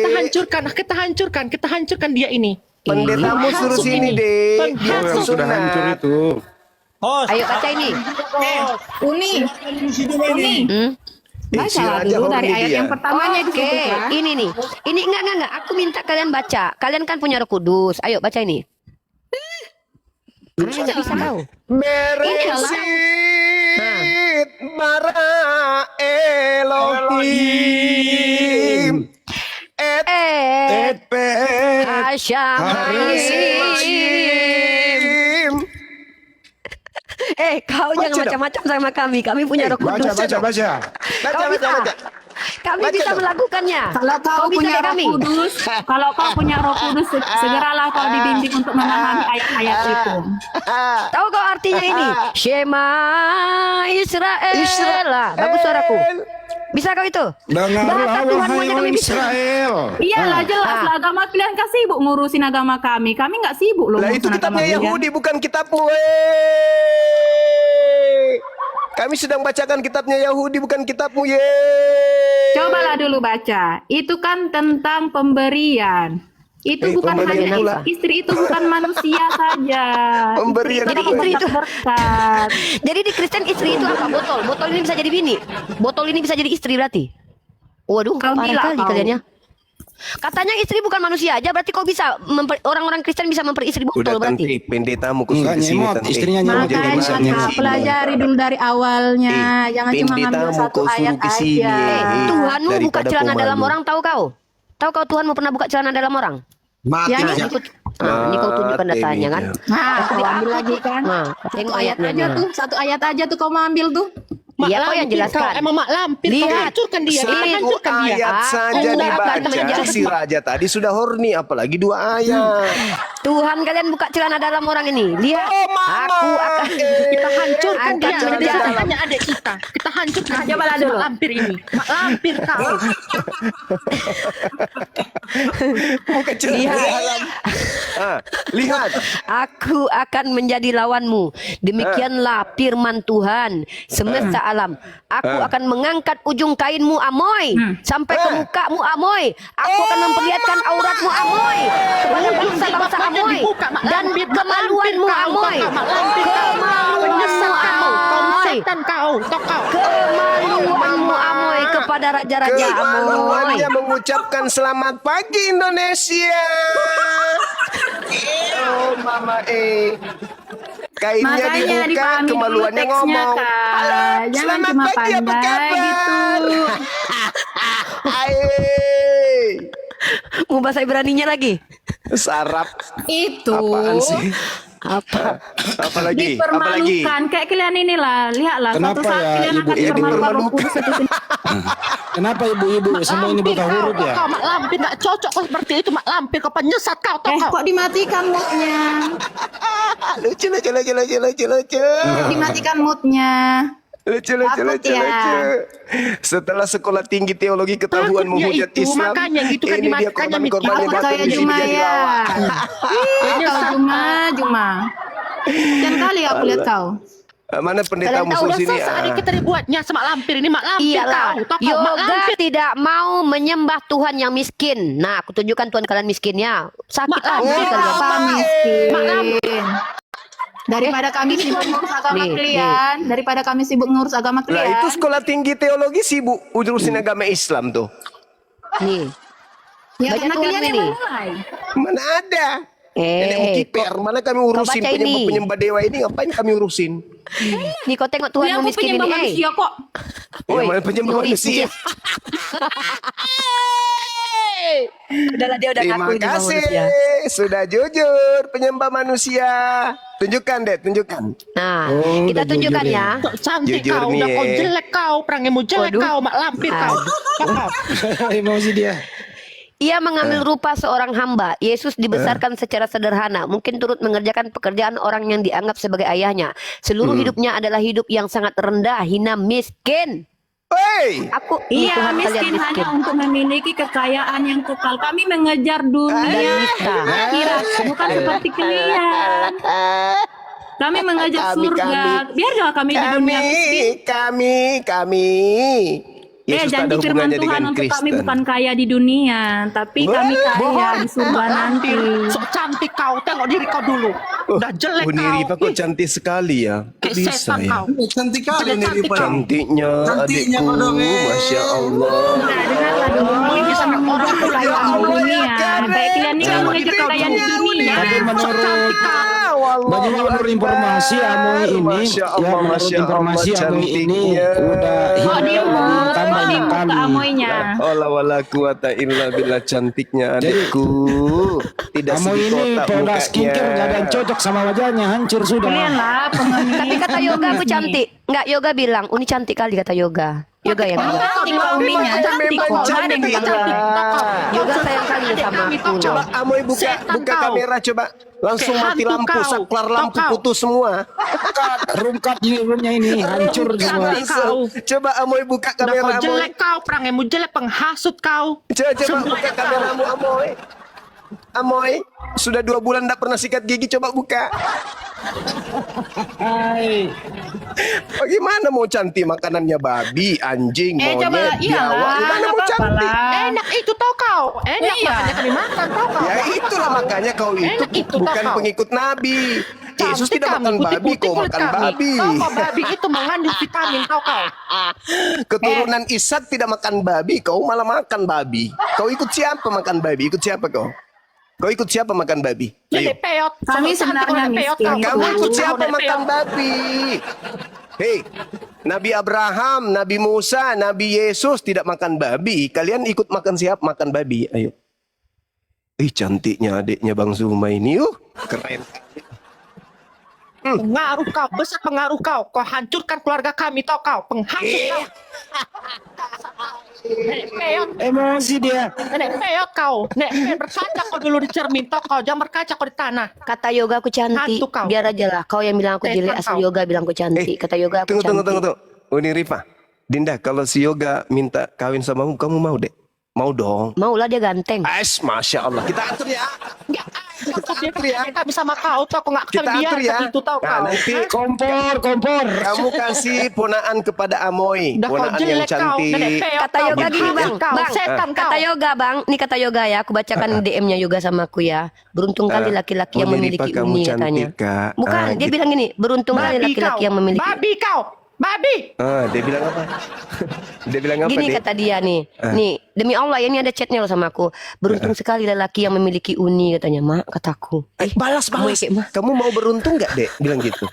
Kita hancurkan dia ini.
Pendetamu suruh sini, Dek. Dia
Hancur.
Sudah hancur
sunat.
itu.
Host.
Ayo baca ini.
Uni, baca
Isi aja
dulu dari
horny
ayat
dia.
yang pertamanya
Oke,
disebutkan.
ini nih. Ini enggak. Aku minta kalian baca. Kalian kan punya Roh Kudus. Ayo baca ini. Kalian nggak bisa tahu.
Beresit bara Elohim et pet
Hasyam. Kau
Baca
jangan
dong.
macam-macam sama kami. Kami punya Roh Kudus.
Baca.
Kau bisa. Kami
Baca
bisa
dong.
melakukannya.
Kalau kau
bisa
punya
kayak
Roh
kami.
Kudus, kalau kau punya Roh Kudus, segeralah kau dibimbing untuk memahami ayat-ayat itu.
Tahu kau artinya ini? Shema Israel. Bagus suaraku. Bisa kau itu?
Dengarlah
Bahasa Tuhan
wahai
aja kami
orang
bisa.
Israel.
Iyalah jelas lah, agama kalian kan sibuk ngurusin agama kami. Kami nggak sibuk loh
Lah itu
ngurusin agama
kitabnya
kalian.
Yahudi bukan kitabmu. Kami sedang bacakan kitabnya Yahudi bukan kitabmu.
Cobalah dulu baca. Itu kan tentang pemberian. Itu bukan
pemberian
hanya
pula.
istri itu bukan manusia saja.
Pemberian
Istri
pula.
itu berkat.
Jadi di Kristen istri itu apa? Botol. Botol ini bisa jadi bini. Botol ini bisa jadi istri berarti. Waduh,
Kau
parah
gila
kali
kau.
kalian ya. Katanya istri bukan manusia aja, berarti kau bisa orang-orang Kristen bisa memperistri
Udah
botol berarti.
tanti pendetamu ke
Enggak
sini
nyemot,
tanti.
istrinya nyemot juga bisa
Makanya
nyemot.
Kak, pelajari dulu dari awalnya. Jangan cuma ngambil
pendetamu
satu
kau
ayat
suruh ke sini.
aja.
Tuhanmu buka
Daripada
celana
kau
dalam
malu.
orang, tahu kau? Tahu kau Tuhanmu pernah buka celana dalam orang?
Mati
Yang
aja.
Ini kau tunjukkan datanya kan?
Nah, kau ambil lagi kan?
Nah, tengok
Ayat
ayatnya.
aja
Nah.
tuh, satu ayat aja tuh kau mau ambil tuh.
Mak
Iya, kau yang
lampir
jelaskan.
Emang mak lampir, kau
Lihat.
hancurkan dia. Kita
Satu
hancurkan dia.
Ayat saja
Aku akan
dibaca
menjadi-
si raja tadi sudah horny apalagi 2 ayat.
Tuhan kalian buka celana dalam orang ini. Lihat. Aku akan
Kita hancurkan
Akan
dia.
menjadi
Dia
dalam.
hanya adik kita. Kita hancurkan dia.
Cobalah dulu.
Mak lampir ini. Mak lampir kau.
Bukan celana dalam. Lihat.
Aku akan menjadi lawanmu. Demikianlah firman Tuhan semesta alam. Aku akan mengangkat ujung kainmu Amoy sampai ke mukamu Amoy. Aku akan memperlihatkan auratmu Amoy kepada bangsa-bangsa Amoy dan kemaluanmu Amoy. Kemaluanmu Amoy.
Setan kau.
Kemaluanmu Amoy kepada raja-raja Amoy.
Kemaluannya mengucapkan selamat pagi Indonesia. Oh mama kainnya
Makanya
dibuka,
dipahami dulu
kemaluannya
teksnya,
ngomong.
Kak.
Halo,
Jangan
selamat
cuma
pagi, apa
pandai
kabar?
gitu.
Hai.
Mau bahasa Ibraninya lagi?
Sarap.
Itu
Apaan sih?
Apa?
Apalagi? Apalagi?
dipermalukan kayak kalian inilah, lihatlah
Kenapa
suatu saat
ya,
kalian
Ibu?
akan
Ya,
dipermalukan Roh Kudus itu sendiri.
Kenapa ibu-ibu semua ini buta huruf ya?
Kau mak lampir nggak cocok kau seperti itu mak lampir. Kau penyesat kau. Tahu kau.
Kok dimatikan moodnya?
Lucu.
Dimatikan moodnya.
Lucu.
Takut ya.
Setelah sekolah tinggi teologi ketahuan
Takut dia
menghujat
itu,
Islam.
makanya gitu kan
ini dia
dimatikannya
korban-korban yang
Takut
bakal
kayak
di sini
Juma
jadi
ya.
lawan.
Kau Juma. Sekian kali aku lihat kau.
Mana pendeta
Kalian tahu
musuh
Udah
sini?
selesai adik kita dibuatnya semak lampir ini mak lampir
Iyalah,
kau. Tahu kau mak
yoga
lampir.
tidak mau menyembah Tuhan yang miskin. Nah, aku tunjukkan Tuhan kalian miskinnya. Sakit
Mak
hati
lampir.
kalian.
Apa miskin?
Mak lampir.
Daripada kami sibuk ngurus agama
Lah
kalian.
itu sekolah tinggi teologi sibuk urusin agama Islam tuh.
Nih.
Ya
Baca
karena
Tuhan
kalian yang
ini.
memulai.
Mana ada? Nenek Mukiper, mana kami urusin
baca ini.
penyembah dewa ini, ngapain kami urusin?
Nih kau tengok Tuhan
Ya, aku
miskin
penyembah
ini.
manusia kok.
Yang mana penyembah
Nuri,
manusia?
Udahlah dia udah
Terima
ngaku ini sama
kasih,
manusia.
sudah jujur penyembah manusia. Tunjukkan deh, tunjukkan.
Nah,
Oh,
kita
udah
tunjukkan
jujur
ya.
Sok cantik
Jujur
kau,
nih,
udah kau
eh.
jelek kau, perangimu jelek
Waduh.
kau, mak lampir kau. Kau.
Emosi dia.
Ia mengambil rupa seorang hamba. Yesus dibesarkan secara sederhana, mungkin turut mengerjakan pekerjaan orang yang dianggap sebagai ayahnya. Seluruh hidupnya adalah hidup yang sangat rendah, hina, miskin.
Hei,
Aku
Iya,
Tuhan kalian
miskin hanya untuk memiliki kekayaan yang kekal. Kami mengejar dunia
Dan nista.
akhirat, bukan seperti kalian. Kami mengejar surga. Biar juga kami di dunia miskin.
kami. Yesus tak ada
Janji firman
hubungannya
Tuhan
dengan
untuk kami
Kristen.
bukan kaya di dunia, tapi kami kaya di surga nanti.
Sok cantik kau, tengok diri kau dulu. Udah jelek
Bu
kau.
Niripa kok cantik sekali ya. Kok
Kayak
bisa
setan
ya?
kau.
Cantik kali
Udah
nih
cantik
Ripa.
Cantiknya
Cantiknya
adikku,
kau dong,
Masya Allah.
Nah, dengarlah dulu. Kami bisa orang kekayaan di dunia. Kayak kalian ini kan mengejar kekayaan di dunia.
Tapi menurut
Bagaimana
menurut informasi Amoy ini,
Masya Allah,
menurut
Masya
informasi
Allah,
Amoy ini
cantiknya.
udah
Kok
hilang
dibuka,
tambah
kok dibuka
kali.
amoynya.
Allah wala quwata illa billah, cantiknya adikku. Tidak
Amoy
segi
ini
kotak
produk skincare nggak ada yang cocok sama wajahnya, hancur sudah.
Kalian lah pengemis.
Tapi kata Yoga aku cantik. Enggak, Yoga bilang, Uni cantik kali kata Yoga. Yoga yang bilang.
Cantik kok Uninya, cantik kok. Nggak ada yang bilang.
Yoga sayang kali sama aku.
Coba Amoy buka
Setan
buka
kau.
kamera coba. Langsung
Kayak
mati
hantu
lampu,
kau.
saklar lampu
Kau.
putus semua.
Rungkat ini roomnya ini hancur semua.
Kau.
Coba Amoy buka
Udah kau
kamera Amoy.
jelek kau, perangimu jelek, penghasut kau.
Coba buka kameramu Amoy. Amoy, sudah 2 bulan tidak pernah sikat gigi, coba buka.
Hai.
Bagaimana mau cantik makanannya babi, anjing, monyet,
coba, iyalah,
biawak. Gimana
nggak
mau
apa-apa
cantik?
lah.
Enak itu tau kau. Enak
Iya.
makanya kami makan tau kau.
Ya itulah makanya kau
Enak
itu
itu,
bukan
kau.
pengikut Nabi. Yesus
Cantik
tidak
kami,
makan babi,
putih-putih
kau
kulit
makan
kami.
babi.
Tau kau babi itu mengandung vitamin tau kau.
Keturunan Ishak tidak makan babi, kau malah makan babi. Kau ikut siapa makan babi? Ikut siapa kau? Kau ikut siapa makan babi? Ayo.
Jadi peot.
Kami
Sok cantik
sebenarnya
kau, peot
miskin.
kau.
Kamu ikut
Kau
siapa
udah
makan
peot.
babi? Hei, Nabi Abraham, Nabi Musa, Nabi Yesus tidak makan babi. Kalian ikut makan siapa? Makan babi. Ayo. Ih, cantiknya adiknya Bang Zuma ini. Keren.
Pengaruh kau, besar pengaruh kau. Kau hancurkan keluarga kami tau kau. Penghasut kau. Nenek peot.
Emosi dia.
Nenek peot kau. Nenek peot berkaca kau dulu di cermin tau kau. Jangan berkaca kau di tanah.
Kata Yoga aku cantik.
Hantu kau.
Biar aja lah. Kau yang bilang aku
Setan
jelek, asal
kau.
Yoga bilang aku cantik. Kata Yoga aku cantik.
Tunggu. Uni Rifa. Dinda, kalau si Yoga minta kawin sama kamu mau deh? Mau dong.
Maulah dia ganteng.
Ais, Masya Allah. Kita atur ya.
Dia kami sama kau tau kau nggak
Kita
akan
atur ya.
biarkan itu tau
Nah,
kau.
nanti
Kompor.
kamu kasih ponaan kepada Amoy.
Udah kau
Ponaan yang
jelek kau. Nenek
cantik.
peot
Kata
kau.
Yoga gini bang,
Kau,
bang,
setan kau.
kata Yoga bang, nih kata Yoga ya, aku bacakan DM-nya Yoga sama aku ya. Beruntung kali laki-laki yang
Uni Rifa,
memiliki
kamu
uni
cantik,
katanya.
Kak.
Bukan,
Ah,
dia
gitu.
bilang gini, beruntung kali
Babi
laki-laki
kau.
yang memiliki.
Babi kau. Babi.
Dia bilang apa? Dia bilang apa,
Gini
Dek?
kata dia nih, nih demi Allah ya ini ada chatnya loh sama aku. Beruntung sekali lelaki yang memiliki uni katanya, mak kataku.
Balas.
kayak mah.
Kamu mau beruntung nggak, Dek? Bilang gitu.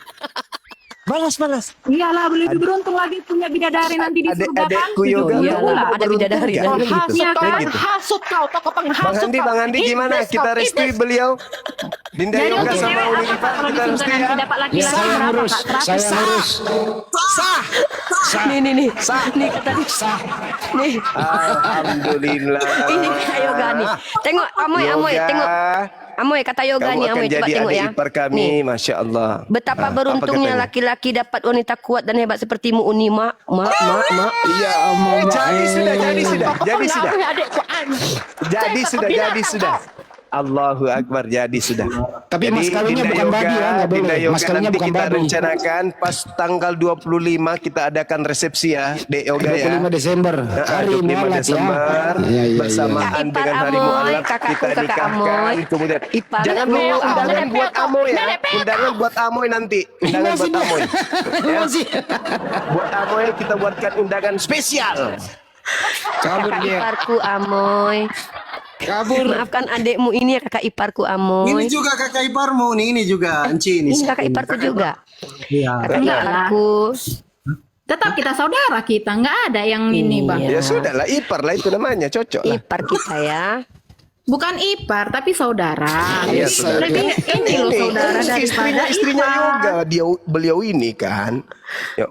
Balas.
Iyalah, lebih beruntung lagi punya bidadari nanti di surga kan.
Adekku Yoga.
Iya
kamu
lah,
mau
ada
beruntung
bidadari.
nggak?
Kau
Bilang gitu.
hasut kau.
Iya,
Penghasut kau. Tau kau penghasut kau.
Bang Andi gimana?
Iblis
Kita
kau,
restui
iblis.
beliau. Dinda
Jadi
Yoga
untuk
sama
cewek
Uni
apa
Rifa,
Kak kalau di
kita
surga
restui
nanti
ya.
dapat laki-laki
Saya
berapa
ngurus.
Kak?
Saya ngurus.
Nih, nih kata dia. Nih,
Alhamdulillah.
ini kata Yoga nih. Tengok, Amoy,
Yoga,
tengok. Amoy kata Yoga
kamu
nih,
akan
Amoy coba
jadi
tengok
adik
ya.
ipar kami,
Nih,
Masya Allah.
betapa
Apa
beruntungnya
katanya?
laki-laki dapat wanita kuat dan hebat sepertimu Uni, mak.
Iya, Amoy.
Jadi sudah.
Kau pengaruhi adekku anjing.
Jadi
Setan,
sudah.
kau binatang kau.
Allahu Akbar, jadi sudah.
Tapi mas kawinnya bukan babi ya, nggak boleh.
Dinda Yoga
Mas kawinnya
nanti
bukan
kita
babi.
rencanakan pas tanggal 25 kita adakan resepsi ya, Dek Yoga ya.
25 Desember, hari
25
mualat ya.
Desember bersamaan
Kak Ipar
dengan hari
Amoy,
mualaf
kakakku,
kita
kakak
nikahkan.
Amoy.
Kemudian
Ipar
jangan
Amoy,
lupa undangan
Nenek
buat
Peto,
Amoy ya.
Nenek Peto.
Undangan buat Amoy nanti. Undangan buat Amoy. Ya.
Masih.
Buat Amoy kita buatkan undangan spesial.
Kabur
Kakak
dia.
iparku Amoy.
Kabur.
Maafkan adekmu ini ya kakak iparku Amoy.
Ini juga kakak iparmu nih, ini juga Enci ini.
Ini kakak iparku juga.
Iya.
Kakak
Enggak lah.
iparku.
Tetap kita saudara kita, nggak ada yang ini bang.
Iya.
Ya sudah lah, ipar lah itu namanya, cocok lah.
Ipar kita ya.
Bukan ipar tapi saudara.
Iya, saudara.
Lebih ini loh saudara daripada
istrinya
ipar.
Yoga, beliau ini kan. Ya,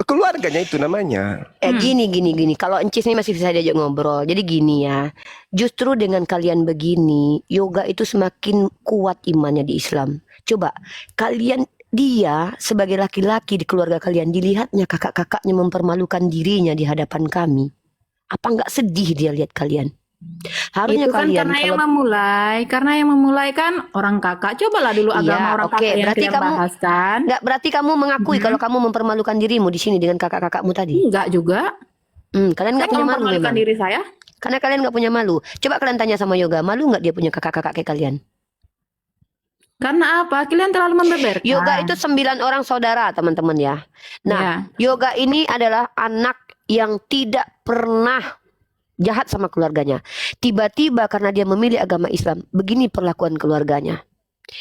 keluarganya itu namanya.
Gini. Kalau Encis ini masih bisa diajak ngobrol. Jadi gini ya. Justru dengan kalian begini, Yoga itu semakin kuat imannya di Islam. Coba kalian, dia sebagai laki-laki di keluarga kalian, dilihatnya kakak-kakaknya mempermalukan dirinya di hadapan kami. Apa nggak sedih dia lihat kalian? Harusnya
Itu kan
kalian
karena yang memulai kan orang kakak. Cobalah dulu
Iya,
agama orang
oke.
kakak yang
Berarti
kalian
kamu-
bahas kan.
nggak, berarti kamu mengakui kalau kamu mempermalukan dirimu di sini dengan kakak-kakakmu tadi.
Enggak juga.
Kalian nggak
Saya
punya malu
mempermalukan
memang.
diri saya.
Karena kalian nggak punya malu. Coba kalian tanya sama Yoga, malu nggak dia punya kakak-kakak kayak kalian?
Karena apa? Kalian terlalu membeberkan.
Yoga itu 9 orang saudara, teman-teman ya. Nah, Yoga ini adalah anak yang tidak pernah jahat sama keluarganya. Tiba-tiba karena dia memilih agama Islam, begini perlakuan keluarganya.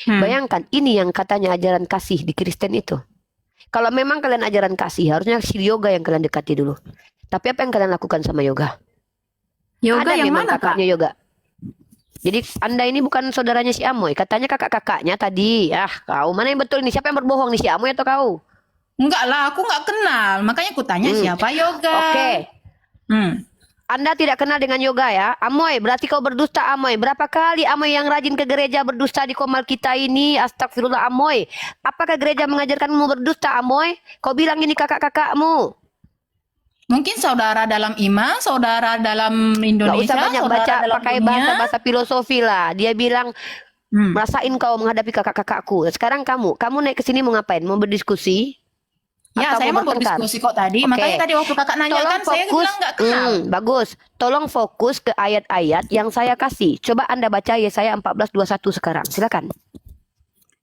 Bayangkan, ini yang katanya ajaran kasih di Kristen itu. Kalau memang kalian ajaran kasih, harusnya si Yoga yang kalian dekati dulu. Tapi apa yang kalian lakukan sama Yoga?
Yoga
Ada
yang
memang
mana kak?
kakaknya Yoga. Jadi Anda ini bukan saudaranya si Amoy. Katanya kakak-kakaknya tadi. Kau mana yang betul nih? Siapa yang berbohong nih, si Amoy atau kau?
Enggak lah, aku nggak kenal. Makanya aku tanya siapa Yoga.
Oke.
Hmm.
Anda tidak kenal dengan Yoga ya? Amoy, berarti kau berdusta Amoy. Berapa kali Amoy yang rajin ke gereja berdusta di Komal kita ini? Astagfirullah Amoy. Apakah gereja mengajarkanmu berdusta Amoy? Kau bilang ini kakak-kakakmu.
Mungkin saudara dalam iman, saudara dalam
Gak
Indonesia,
usah banyak
saudara
baca
dalam
pakai
dunia.
bahasa-bahasa filosofi lah. Dia bilang, rasain kau menghadapi kakak-kakakku. Sekarang kamu naik ke sini mau ngapain? Mau berdiskusi?
Ya,
Atau
saya mau
bertengkar?
berdiskusi kok tadi.
Oke.
Makanya tadi waktu kakak nanya
Tolong
kan, saya bilang nggak kenal.
Bagus. Tolong fokus ke ayat-ayat yang saya kasih. Coba Anda baca Yesaya 14:21 sekarang. Silakan.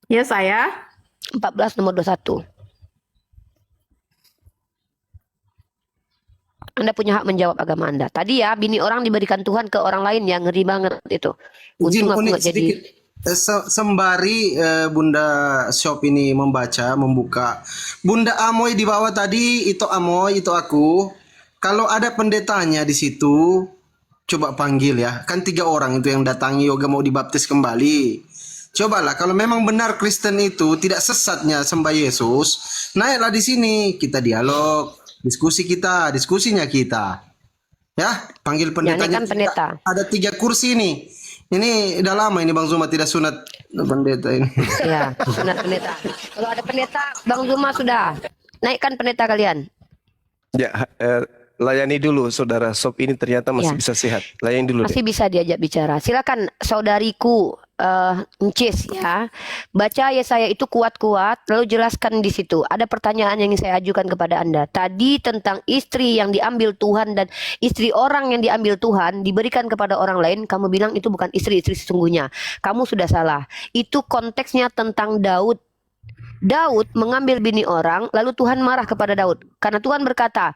Ya saya.
14 nomor 21. Anda punya hak menjawab agama Anda. Tadi ya, bini orang diberikan Tuhan ke orang lain, yang ngeri banget itu.
Izin
Untung aku
unik
nggak jadi.
sedikit. Sembari Bunda Shop ini membuka. Bunda Amoy di bawah tadi, itu Amoy, itu aku. Kalau ada pendetanya di situ, coba panggil ya. Kan 3 orang itu yang datangi Yoga mau dibaptis kembali. Cobalah kalau memang benar Kristen itu tidak sesatnya sembah Yesus, naiklah di sini, kita dialog, diskusinya kita. Ya, panggil pendetanya.
kan pendeta.
Ada 3 kursi nih. Ini udah lama ini Bang Zuma tidak sunat pendeta ini.
Ya, sunat pendeta. Kalau ada pendeta, Bang Zuma sudah. Naikkan pendeta kalian.
Ya, layani dulu saudara Sob ini ternyata masih
Ya.
bisa sehat. Layani dulu.
Masih bisa diajak bicara. Silakan saudariku Encis ya. Baca Yesaya itu kuat-kuat, lalu jelaskan di situ. Ada pertanyaan yang ingin saya ajukan kepada Anda. Tadi tentang istri yang diambil Tuhan dan istri orang yang diambil Tuhan diberikan kepada orang lain, kamu bilang itu bukan istri-istri sesungguhnya. Kamu sudah salah. Itu konteksnya tentang Daud. Daud mengambil bini orang, lalu Tuhan marah kepada Daud. Karena Tuhan berkata,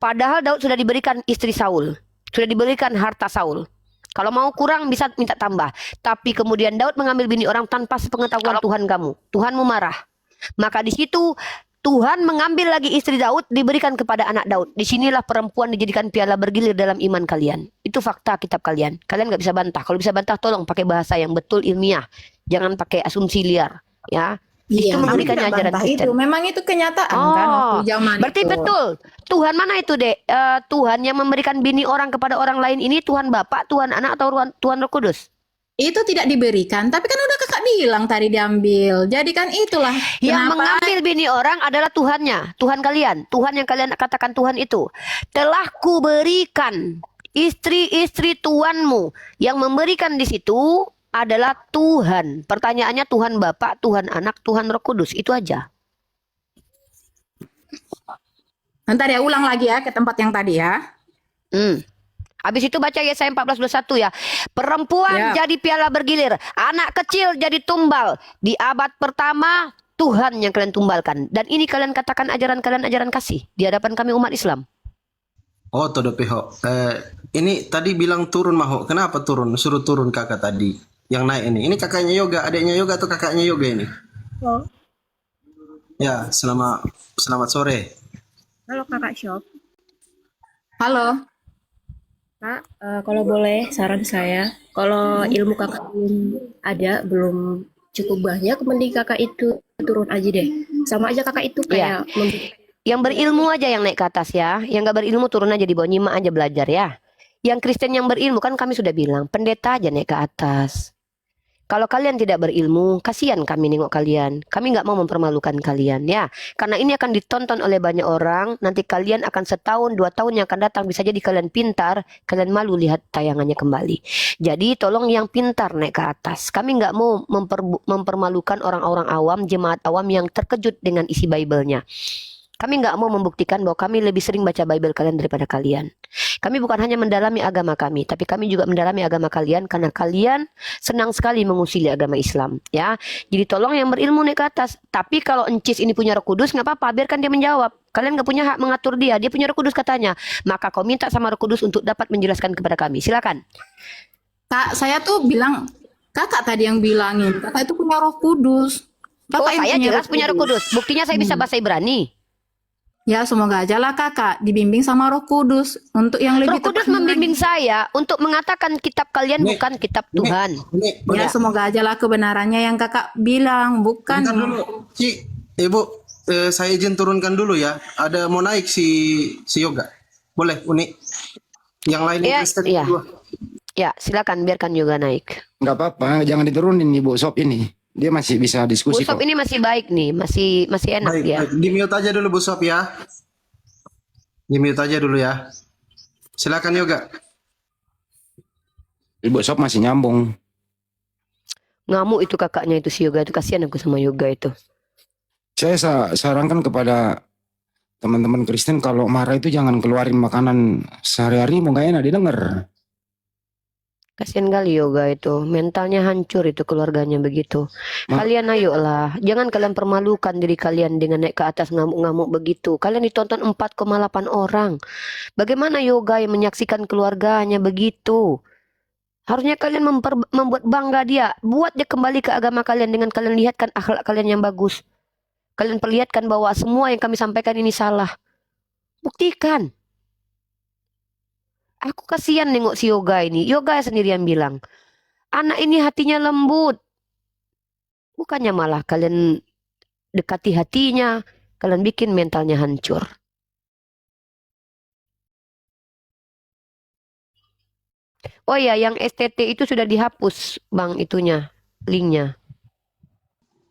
padahal Daud sudah diberikan istri Saul, sudah diberikan harta Saul. Kalau mau kurang bisa minta tambah. Tapi kemudian Daud mengambil bini orang tanpa sepengetahuan Tuhan kamu. Tuhanmu marah. Maka di situ Tuhan mengambil lagi istri Daud, diberikan kepada anak Daud. Disinilah perempuan dijadikan piala bergilir dalam iman kalian. Itu fakta kitab kalian. Kalian nggak bisa bantah. Kalau bisa bantah tolong pakai bahasa yang betul ilmiah. Jangan pakai asumsi liar. Ya. Itu
Iya,
memberikannya
aku tidak
ajaran
bantah
Kristen.
itu. Memang itu kenyataan kan waktu zaman
berarti
itu.
betul. Tuhan mana itu, Dek? Tuhan yang memberikan bini orang kepada orang lain ini Tuhan Bapa, Tuhan Anak, atau Tuhan Roh Kudus?
Itu tidak diberikan, tapi kan udah kakak bilang tadi diambil. Jadi kan itulah
Yang
kenapa
mengambil bini orang adalah Tuhannya, Tuhan kalian. Tuhan yang kalian katakan Tuhan itu. Telah kuberikan Istri-istri tuanmu yang memberikan di situ adalah Tuhan. Pertanyaannya Tuhan Bapa, Tuhan Anak, Tuhan Roh Kudus. Itu aja.
Nanti ya ulang lagi ya ke tempat yang tadi ya.
Habis itu baca Yesaya 14:21 ya. Perempuan jadi piala bergilir, anak kecil jadi tumbal. Di abad pertama Tuhan yang kalian tumbalkan. Dan ini kalian katakan ajaran kalian ajaran kasih di hadapan kami umat Islam.
Oh, todo piho. Ini tadi bilang turun Maho. Kenapa turun? Suruh turun kakak tadi. Yang naik ini. Ini kakaknya Yoga, adiknya Yoga atau kakaknya Yoga ini?
Oh.
Ya, selamat sore.
Halo Kakak Shop.
Halo.
Kak, kalau boleh saran saya, kalau ilmu kakak belum cukup banyak, mending kakak itu turun aja deh. Sama aja kakak itu kayak
Yang berilmu aja yang naik ke atas ya. Yang gak berilmu turun aja di bawah, nyimak aja belajar ya. Yang Kristen yang berilmu kan kami sudah bilang, pendeta aja naik ke atas. Kalau kalian tidak berilmu, kasihan kami nengok kalian. Kami nggak mau mempermalukan kalian ya. Karena ini akan ditonton oleh banyak orang. Nanti kalian akan setahun, 2 tahun yang akan datang. Bisa jadi kalian pintar, kalian malu lihat tayangannya kembali. Jadi tolong yang pintar naik ke atas. Kami nggak mau mempermalukan orang-orang awam, jemaat awam yang terkejut dengan isi Bible-nya. Kami nggak mau membuktikan bahwa kami lebih sering baca Bible kalian daripada kalian. Kami bukan hanya mendalami agama kami, tapi kami juga mendalami agama kalian karena kalian senang sekali mengusili agama Islam. Ya, jadi tolong yang berilmu naik ke atas. Tapi kalau Encis ini punya Roh Kudus, nggak apa-apa, biarkan dia menjawab. Kalian nggak punya hak mengatur dia. Dia punya Roh Kudus katanya. Maka kau minta sama Roh Kudus untuk dapat menjelaskan kepada kami. Silakan.
Kak, saya tuh bilang, kakak tadi yang bilangin, kakak itu punya Roh Kudus. Kakak
Saya jelas punya Roh Kudus. Buktinya saya bisa bahasa Ibrani.
Ya, semoga aja lah kakak dibimbing sama Roh Kudus untuk yang lebih
Roh Kudus membimbing saya untuk mengatakan kitab kalian bukan kitab Tuhan.
Ya, semoga aja lah kebenarannya yang kakak bilang, bukan.
Bentar dulu, Ibu, saya izin turunkan dulu ya. Ada mau naik si Yoga. Boleh, Uni. Yang lain Kristen dua.
Ya, silakan biarkan Yoga naik.
Nggak apa-apa, jangan diturunin Ibu Sop ini. Dia masih bisa diskusi
Bu Sop
kok.
ini masih baik nih, masih enak dia.
Di mute aja dulu Bu Sop ya. Di mute aja dulu ya. Silakan Yoga.
Ibu Sop masih nyambung.
Ngamuk itu kakaknya itu si Yoga itu, kasihan aku sama Yoga itu.
Saya sarankan kepada teman-teman Kristen kalau marah itu jangan keluarin makanan sehari-hari, mau gak enak didengar.
Kasihan kali Yoga itu, mentalnya hancur itu keluarganya begitu. Kalian ayolah, jangan kalian permalukan diri kalian dengan naik ke atas ngamuk-ngamuk begitu. Kalian ditonton 4,8 orang. Bagaimana Yoga yang menyaksikan keluarganya begitu? Harusnya kalian membuat bangga dia. Buat dia kembali ke agama kalian dengan kalian lihatkan akhlak kalian yang bagus. Kalian perlihatkan bahwa semua yang kami sampaikan ini salah. Buktikan. Aku kasihan nengok si Yoga ini. Yoga sendiri yang bilang, anak ini hatinya lembut. Bukannya malah kalian dekati hatinya, kalian bikin mentalnya hancur. Oh ya, yang STT itu sudah dihapus, Bang, itunya, linknya.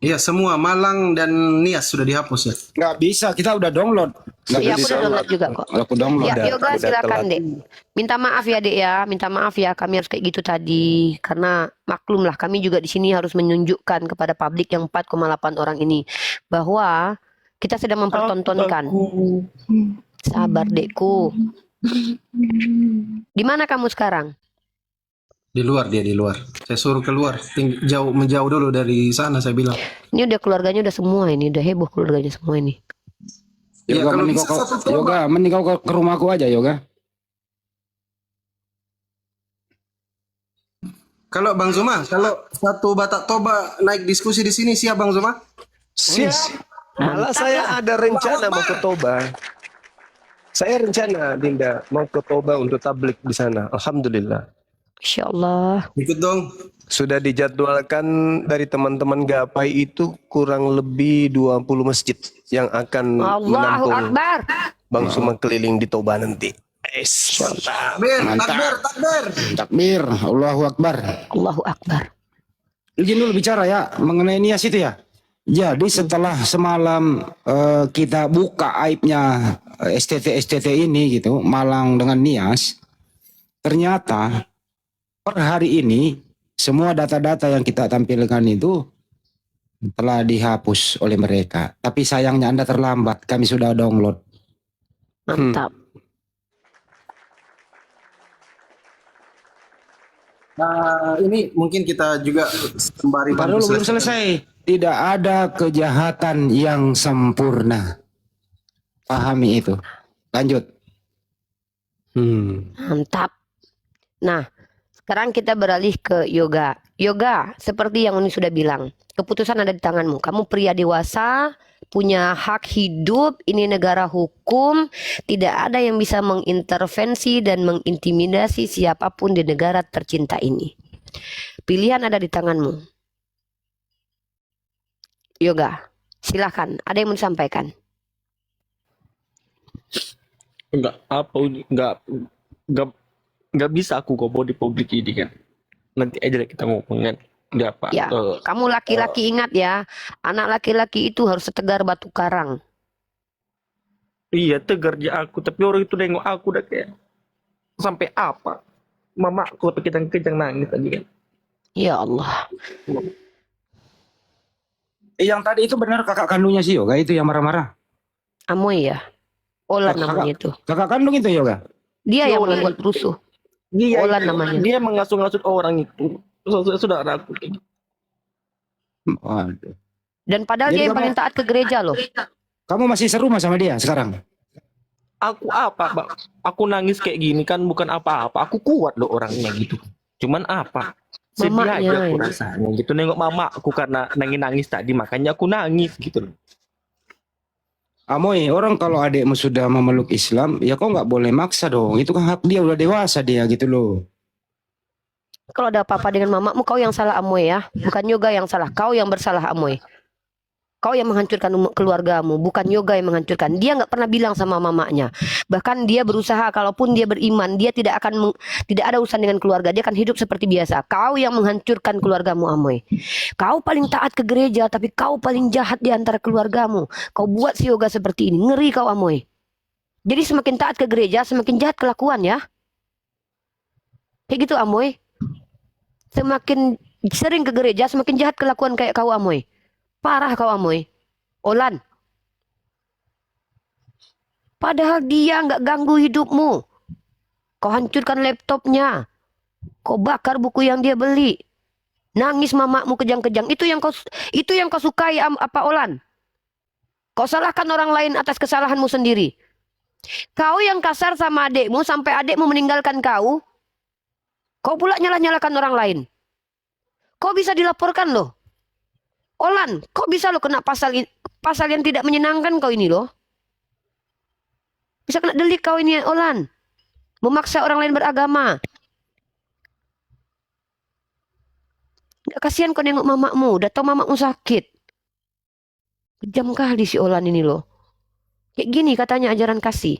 Iya, semua Malang dan Nias sudah dihapus ya.
Nggak bisa, kita udah download.
Iya, aku udah download juga kok.
Aku download.
Ya, Yoga silakan dek. Minta maaf ya dek ya, minta maaf ya kami harus kayak gitu tadi. Karena maklum lah kami juga di sini harus menunjukkan kepada publik yang 4,8 orang ini bahwa kita sedang mempertontonkan. Sabar dekku. Di mana kamu sekarang?
Di luar dia, di luar. Saya suruh keluar, menjauh dulu dari sana saya bilang.
Ini udah keluarganya udah semua ini, udah heboh keluarganya semua ini.
Yoga, mending kau ke rumahku aja Yoga.
Kalau Bang Zuma, kalau satu Batak Toba naik diskusi di sini siap Bang Zuma?
Malah saya ada rencana mau ke Toba. Saya rencana Dinda mau ke Toba untuk tablik di sana. Alhamdulillah.
Insya Allah.
Ikut dong.
Sudah dijadwalkan dari teman-teman Gapai itu kurang lebih 20 masjid yang akan
Allahu
menampung
Akbar.
Bang Suma keliling di Toba nanti.
Takbir.
Takbir, Allahu Akbar.
Allahu Akbar.
Izin dulu bicara ya mengenai Nias itu ya. Jadi setelah semalam kita buka aibnya STT ini gitu, Malang dengan Nias. ternyata per hari ini semua data-data yang kita tampilkan itu telah dihapus oleh mereka. Tapi sayangnya Anda terlambat, kami sudah download.
Mantap.
Nah, ini mungkin kita juga sembari
Baru
bantu
belum selesai. Tidak ada kejahatan yang sempurna. Pahami itu. Lanjut.
Mantap. Nah, sekarang kita beralih ke yoga. Yoga, seperti yang Uni sudah bilang, keputusan ada di tanganmu. Kamu pria dewasa, punya hak hidup, ini negara hukum, tidak ada yang bisa mengintervensi dan mengintimidasi siapapun di negara tercinta ini. Pilihan ada di tanganmu. Yoga, silahkan. Ada yang mau disampaikan?
Enggak bisa aku ngomong di publik ini kan. Nanti aja deh kita ngomong kan. Enggak apa.
Ya, kamu laki-laki ingat ya, anak laki-laki itu harus setegar batu karang.
Iya, tegar aja aku, tapi orang itu nengok aku udah kayak sampai apa? Mama aku sampai kejang-kejang nangis tadi kan.
Ya Allah.
Yang tadi itu benar kakak kandungnya si Yoga itu yang marah-marah.
Amoy ya. Olan namanya itu.
Kakak kandung itu Yoga.
Dia yang membuat rusuh.
Dia
Olan namanya.
Dia mengasuh-ngasuh orang itu. Saudara aku.
Waduh.
Dan padahal
Jadi
dia yang paling taat ke gereja loh.
Kamu masih serumah sama dia sekarang?
Aku apa, Bang? Aku nangis kayak gini kan bukan apa-apa. Aku kuat loh orangnya gitu. Cuman apa? Sedih
Mamanya
aja aku
ini.
rasanya gitu. Nengok mama aku karena nangis tadi. Makanya aku nangis gitu loh.
Amoy, orang kalau adikmu sudah memeluk Islam, ya kau nggak boleh maksa dong. Itu kan hak dia, udah dewasa dia gitu loh.
Kalau ada apa-apa dengan mamamu, kau yang salah Amoy ya. Bukan Yoga yang salah. Kau yang bersalah Amoy. Kau yang menghancurkan keluargamu, bukan Yoga yang menghancurkan. Dia nggak pernah bilang sama mamanya. Bahkan dia berusaha, kalaupun dia beriman, dia tidak ada urusan dengan keluarga. Dia akan hidup seperti biasa. Kau yang menghancurkan keluargamu, Amoy. Kau paling taat ke gereja, tapi kau paling jahat di antara keluargamu. Kau buat si Yoga seperti ini. Ngeri kau, Amoy. Jadi semakin taat ke gereja, semakin jahat kelakuan ya. Kayak gitu, Amoy. Semakin sering ke gereja, semakin jahat kelakuan kayak kau, Amoy. Parah kau, Amoy. Olan. Padahal dia nggak ganggu hidupmu. Kau hancurkan laptopnya. Kau bakar buku yang dia beli. Nangis mamamu kejang-kejang. Itu yang kau sukai apa, Olan? Kau salahkan orang lain atas kesalahanmu sendiri. Kau yang kasar sama adekmu sampai adekmu meninggalkan kau. Kau pula nyalah-nyalahkan orang lain. Kau bisa dilaporkan loh. Olan, kok bisa lo kena pasal yang tidak menyenangkan kau ini loh? Bisa kena delik kau ini, Olan. Memaksa orang lain beragama. Gak kasihan kau nengok mamamu, udah tau mamamu sakit. Kejam kali si Olan ini loh. Kayak gini katanya ajaran kasih.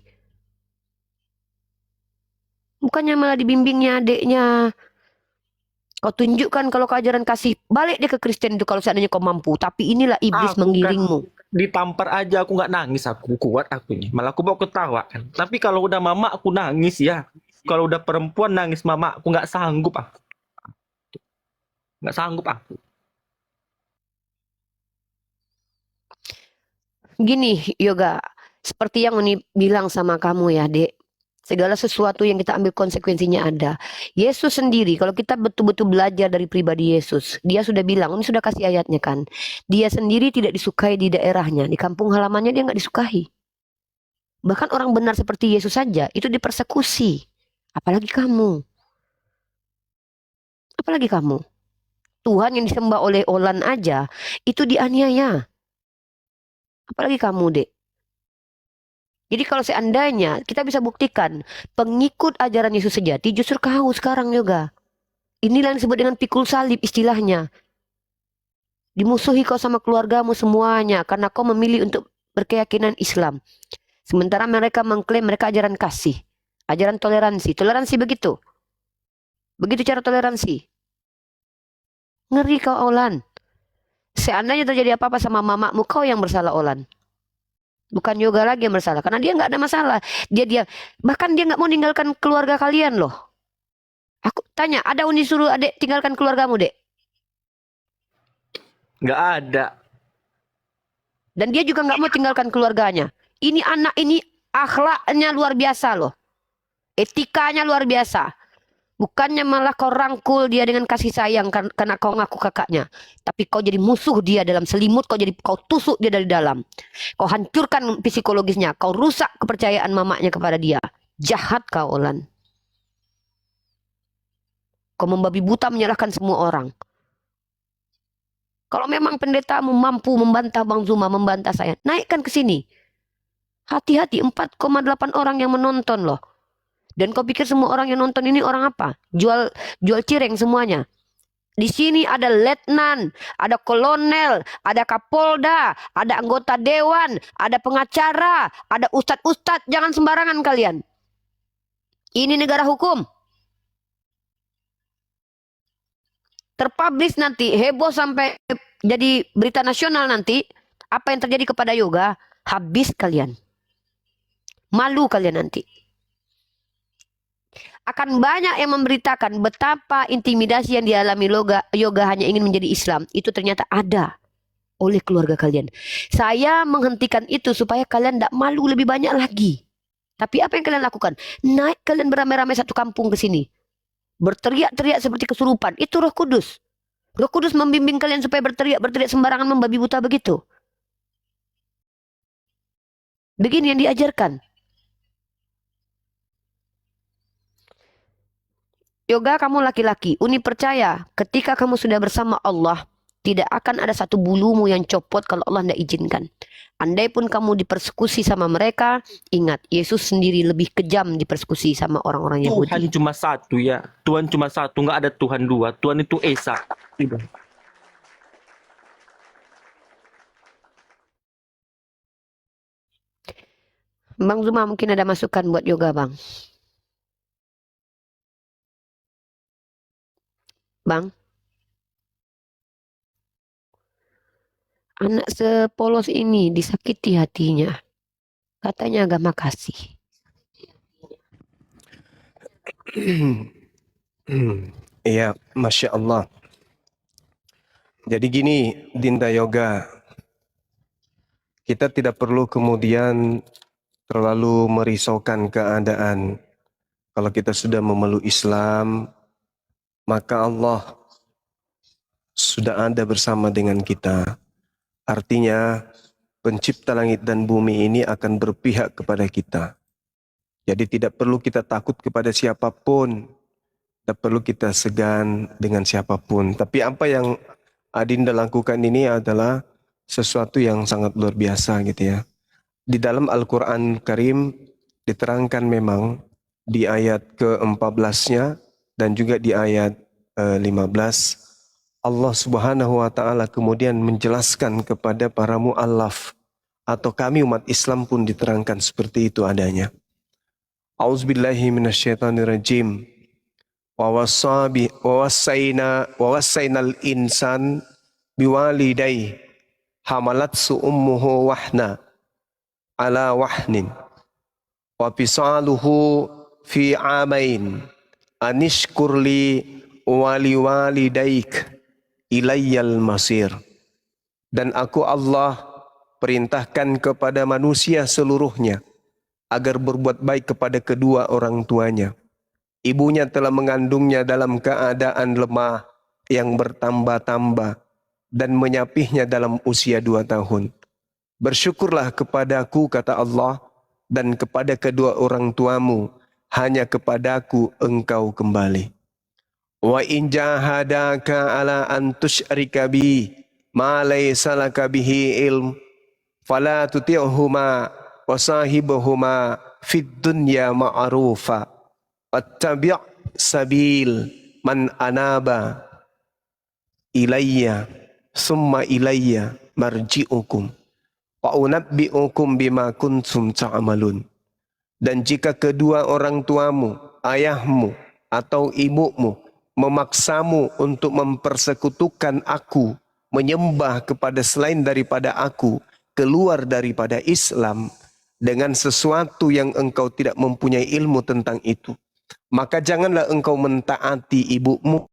Bukannya malah dibimbingnya adeknya. Kau tunjukkan kalau keajaran kasih, balik dia ke Kristen itu kalau seandainya kau mampu. Tapi inilah iblis
Aku
menggiringmu.
kan ditampar aja aku nggak nangis, aku kuat akunya. Malah aku mau ketawa kan. Tapi kalau udah mama aku nangis ya. Kalau udah perempuan nangis mama aku nggak sanggup aku. Nggak sanggup aku.
Gini, Yoga, seperti yang Uni bilang sama kamu ya, Dek. Segala sesuatu yang kita ambil konsekuensinya ada. Yesus sendiri, kalau kita betul-betul belajar dari pribadi Yesus, dia sudah bilang, ini sudah kasih ayatnya kan. Dia sendiri tidak disukai di daerahnya, di kampung halamannya dia nggak disukai. Bahkan orang benar seperti Yesus saja, itu dipersekusi. Apalagi kamu. Apalagi kamu. Tuhan yang disembah oleh Olan aja, itu dianiaya. Apalagi kamu, Dek. Jadi kalau seandainya kita bisa buktikan pengikut ajaran Yesus sejati justru kau sekarang juga. Inilah yang disebut dengan pikul salib istilahnya. Dimusuhi kau sama keluargamu semuanya karena kau memilih untuk berkeyakinan Islam. Sementara mereka mengklaim mereka ajaran kasih. Ajaran toleransi. Toleransi begitu. Begitu cara toleransi. Ngeri kau, Olan. Seandainya terjadi apa-apa sama mamamu, kau yang bersalah, Olan. Bukan Yoga lagi yang bersalah. Karena dia nggak ada masalah. Bahkan dia nggak mau ninggalkan keluarga kalian loh. Tanya, ada Uni suruh adek tinggalkan keluargamu, Dek?
Nggak ada.
Dan dia juga nggak mau tinggalkan keluarganya. Ini anak ini akhlaknya luar biasa loh. Etikanya luar biasa. Bukannya malah kau rangkul dia dengan kasih sayang karena kau ngaku kakaknya. Tapi kau jadi musuh dia dalam selimut, kau tusuk dia dari dalam. Kau hancurkan psikologisnya, kau rusak kepercayaan mamanya kepada dia. Jahat kau, Olan. Kau membabi buta menyalahkan semua orang. Kalau memang pendetamu mampu membantah Bang Zuma, membantah saya, naikkan ke sini. Hati-hati, 4,8 orang yang menonton loh. Dan kau pikir semua orang yang nonton ini orang apa? Jual cireng semuanya. Di sini ada letnan, ada kolonel, ada kapolda, ada anggota dewan, ada pengacara, ada ustadz-ustadz. Jangan sembarangan kalian. Ini negara hukum. Terpublish nanti, heboh sampai jadi berita nasional nanti. Apa yang terjadi kepada Yoga, habis kalian. Malu kalian nanti. Akan banyak yang memberitakan betapa intimidasi yang dialami Yoga hanya ingin menjadi Islam. Itu ternyata ada oleh keluarga kalian. Saya menghentikan itu supaya kalian tidak malu lebih banyak lagi. Tapi apa yang kalian lakukan? Naik kalian beramai-ramai satu kampung ke sini. Berteriak-teriak seperti kesurupan. Itu Roh Kudus. Roh Kudus membimbing kalian supaya berteriak sembarangan membabi buta begitu. Begini yang diajarkan. Yoga, kamu laki-laki. Uni percaya ketika kamu sudah bersama Allah, tidak akan ada satu bulumu yang copot kalau Allah tidak izinkan. Andai pun kamu dipersekusi sama mereka, ingat, Yesus sendiri lebih kejam dipersekusi sama orang-orang Yahudi.
Tuhan cuma satu ya. Tuhan cuma satu, nggak ada Tuhan dua. Tuhan itu Esa. Tidak.
Bang Zuma mungkin ada masukan buat Yoga, Bang. Bang, anak sepolos ini disakiti hatinya. Katanya agama kasih.
Iya, Masya Allah. Jadi gini, Dinda Yoga, kita tidak perlu kemudian terlalu merisaukan keadaan. Kalau kita sudah memeluk Islam, maka Allah sudah ada bersama dengan kita. Artinya, pencipta langit dan bumi ini akan berpihak kepada kita. Jadi tidak perlu kita takut kepada siapapun. Tidak perlu kita segan dengan siapapun. Tapi apa yang Adinda lakukan ini adalah sesuatu yang sangat luar biasa gitu ya. Di dalam Al-Quran Karim diterangkan memang di ayat ke-14-nya dan juga di ayat 15, Allah Subhanahu wa taala kemudian menjelaskan kepada para mu'allaf atau kami umat Islam pun diterangkan seperti itu adanya. A'udzubillahi minasyaitonirrajim. Wa wasainal insan biwalidayhi hamalatsu ummuhu wahna ala wahnin wa fisaluhu fi amain anishkurli wali walidaik ilayyal masir. Dan aku Allah perintahkan kepada manusia seluruhnya agar berbuat baik kepada kedua orang tuanya. Ibunya telah mengandungnya dalam keadaan lemah yang bertambah-tambah dan menyapihnya dalam usia 2 tahun. Bersyukurlah kepadaku, kata Allah, dan kepada kedua orang tuamu, hanya kepadaku engkau kembali. Wa in jahadaka ala an tusyrika bi ma laysa laka bihi ilm fala tuti'huma wa sahibuhuma fid dunya ma'rufa wattabi' sabil man anaba ilayya summa ilayya marji'ukum wa unabbi'ukum bima kuntum ta'malun. Dan jika kedua orang tuamu, ayahmu atau ibumu memaksamu untuk mempersekutukan aku, menyembah kepada selain daripada aku, keluar daripada Islam dengan sesuatu yang engkau tidak mempunyai ilmu tentang itu, Maka janganlah engkau mentaati ibumu,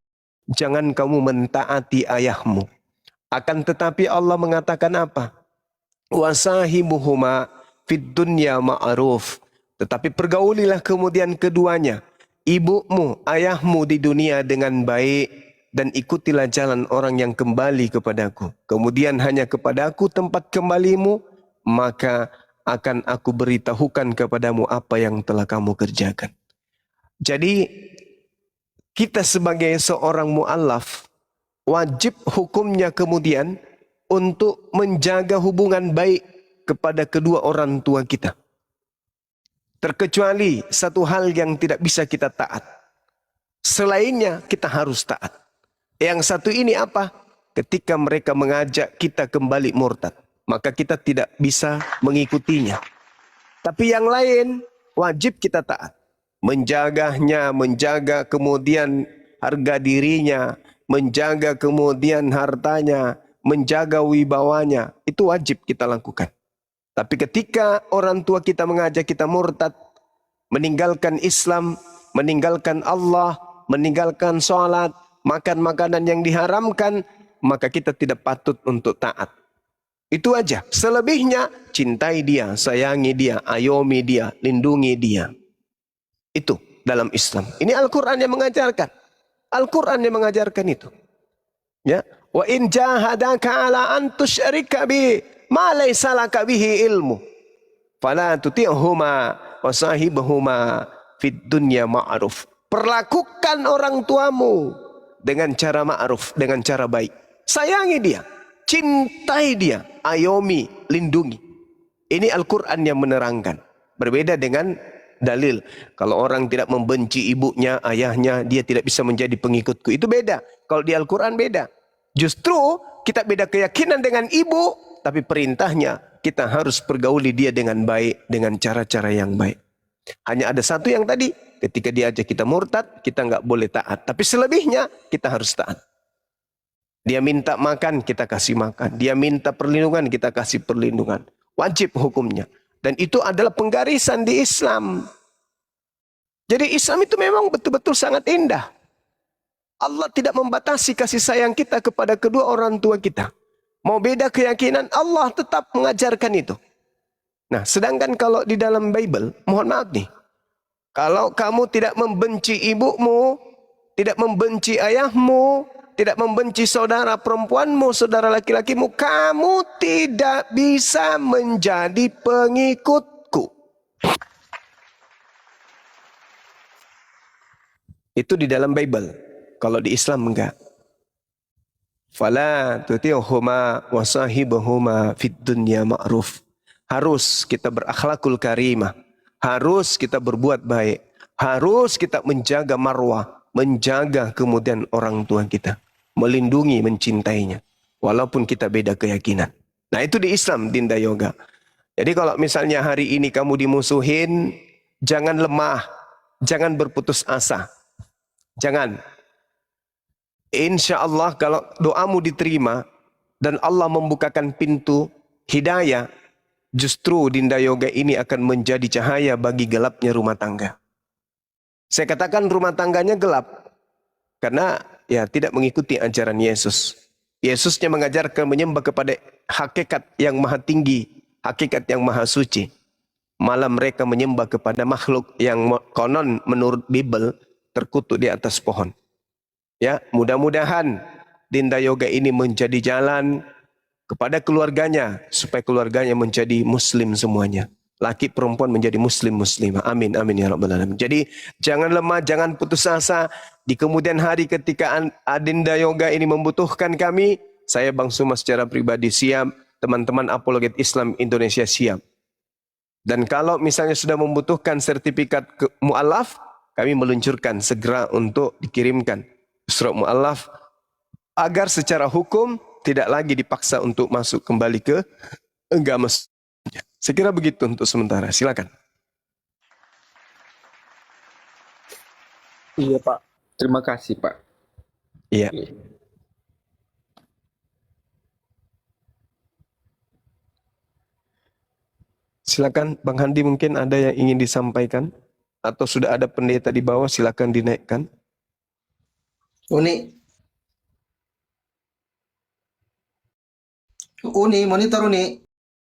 jangan kamu mentaati ayahmu. Akan tetapi Allah mengatakan apa? Wasahibuhuma fid dunya ma'ruf. Tetapi pergaulilah kemudian keduanya, ibumu, ayahmu di dunia dengan baik, dan ikutilah jalan orang yang kembali kepadaku. Kemudian hanya kepadaku tempat kembalimu, maka akan aku beritahukan kepadamu apa yang telah kamu kerjakan. Jadi kita sebagai seorang mu'allaf wajib hukumnya kemudian untuk menjaga hubungan baik kepada kedua orang tua kita. Terkecuali satu hal yang tidak bisa kita taat. Selainnya kita harus taat. Yang satu ini apa? Ketika mereka mengajak kita kembali murtad, maka kita tidak bisa mengikutinya. Tapi yang lain wajib kita taat. Menjaganya, menjaga kemudian harga dirinya, menjaga kemudian hartanya, menjaga wibawanya, itu wajib kita lakukan. Tapi ketika orang tua kita mengajak kita murtad, meninggalkan Islam, meninggalkan Allah, meninggalkan sholat, makan makanan yang diharamkan, maka kita tidak patut untuk taat. Itu aja. Selebihnya, cintai dia, sayangi dia, ayomi dia, lindungi dia. Itu dalam Islam. Ini Al-Quran yang mengajarkan. Al-Quran yang mengajarkan itu. Ya, wa in jahadaka ala an tusyrika bi ma laysa laka bihi ilmu fala tuti'huma wa sahibhuma fid dunya ma'ruf. Perlakukan orang tuamu dengan cara ma'ruf, dengan cara baik. Sayangi dia, cintai dia, ayomi, lindungi. Ini Al-Quran yang menerangkan. Berbeda dengan dalil. Kalau orang tidak membenci ibunya, ayahnya, dia tidak bisa menjadi pengikutku. Itu beda. Kalau di Al-Quran beda. Justru kita beda keyakinan dengan ibu, tapi perintahnya kita harus pergauli dia dengan baik, dengan cara-cara yang baik. Hanya ada satu yang tadi, ketika diajak kita murtad, kita nggak boleh taat. Tapi selebihnya kita harus taat. Dia minta makan, kita kasih makan. Dia minta perlindungan, kita kasih perlindungan. Wajib hukumnya. Dan itu adalah penggarisan di Islam. Jadi Islam itu memang betul-betul sangat indah. Allah tidak membatasi kasih sayang kita kepada kedua orang tua kita. Mau beda keyakinan, Allah tetap mengajarkan itu. Nah, sedangkan kalau di dalam Bible, mohon maaf nih. Kalau kamu tidak membenci ibumu, tidak membenci ayahmu, tidak membenci saudara perempuanmu, saudara laki-lakimu, kamu tidak bisa menjadi pengikutku. Itu di dalam Bible. Kalau di Islam enggak. Fala tuti'huma wa sahibhuma fid dunya ma'ruf. Harus kita berakhlakul karimah. Harus kita berbuat baik. Harus kita menjaga marwah. Menjaga kemudian orang tua kita. Melindungi, mencintainya. Walaupun kita beda keyakinan. Nah itu di Islam, Dinda Yoga. Jadi kalau misalnya hari ini kamu dimusuhin, jangan lemah. Jangan berputus asa. Jangan. Insya Allah kalau doamu diterima dan Allah membukakan pintu hidayah, justru Dinda Yoga ini akan menjadi cahaya bagi gelapnya rumah tangga. Saya katakan rumah tangganya gelap karena ya tidak mengikuti ajaran Yesus. Yesusnya mengajarkan menyembah kepada hakikat yang maha tinggi, hakikat yang maha suci. Malah mereka menyembah kepada makhluk yang konon menurut Bible terkutuk di atas pohon. Ya, mudah-mudahan Dinda Yoga ini menjadi jalan kepada keluarganya supaya keluarganya menjadi muslim semuanya. Laki perempuan menjadi muslimah. Amin amin ya rabbal alamin. Jadi jangan lemah, jangan putus asa. Di kemudian hari ketika Dinda Yoga ini membutuhkan kami, saya Bang Suma secara pribadi siap, teman-teman Apologet Islam Indonesia siap. Dan kalau misalnya sudah membutuhkan sertifikat mu'alaf, kami meluncurkan segera untuk dikirimkan surat mu'alaf agar secara hukum tidak lagi dipaksa untuk masuk kembali ke agama. Saya kira begitu untuk sementara. Silakan.
Iya Pak. Terima kasih Pak.
Iya. Silakan Bang Handi, mungkin ada yang ingin disampaikan. Atau sudah ada pendeta di bawah, silakan dinaikkan.
Uni monitor Uni.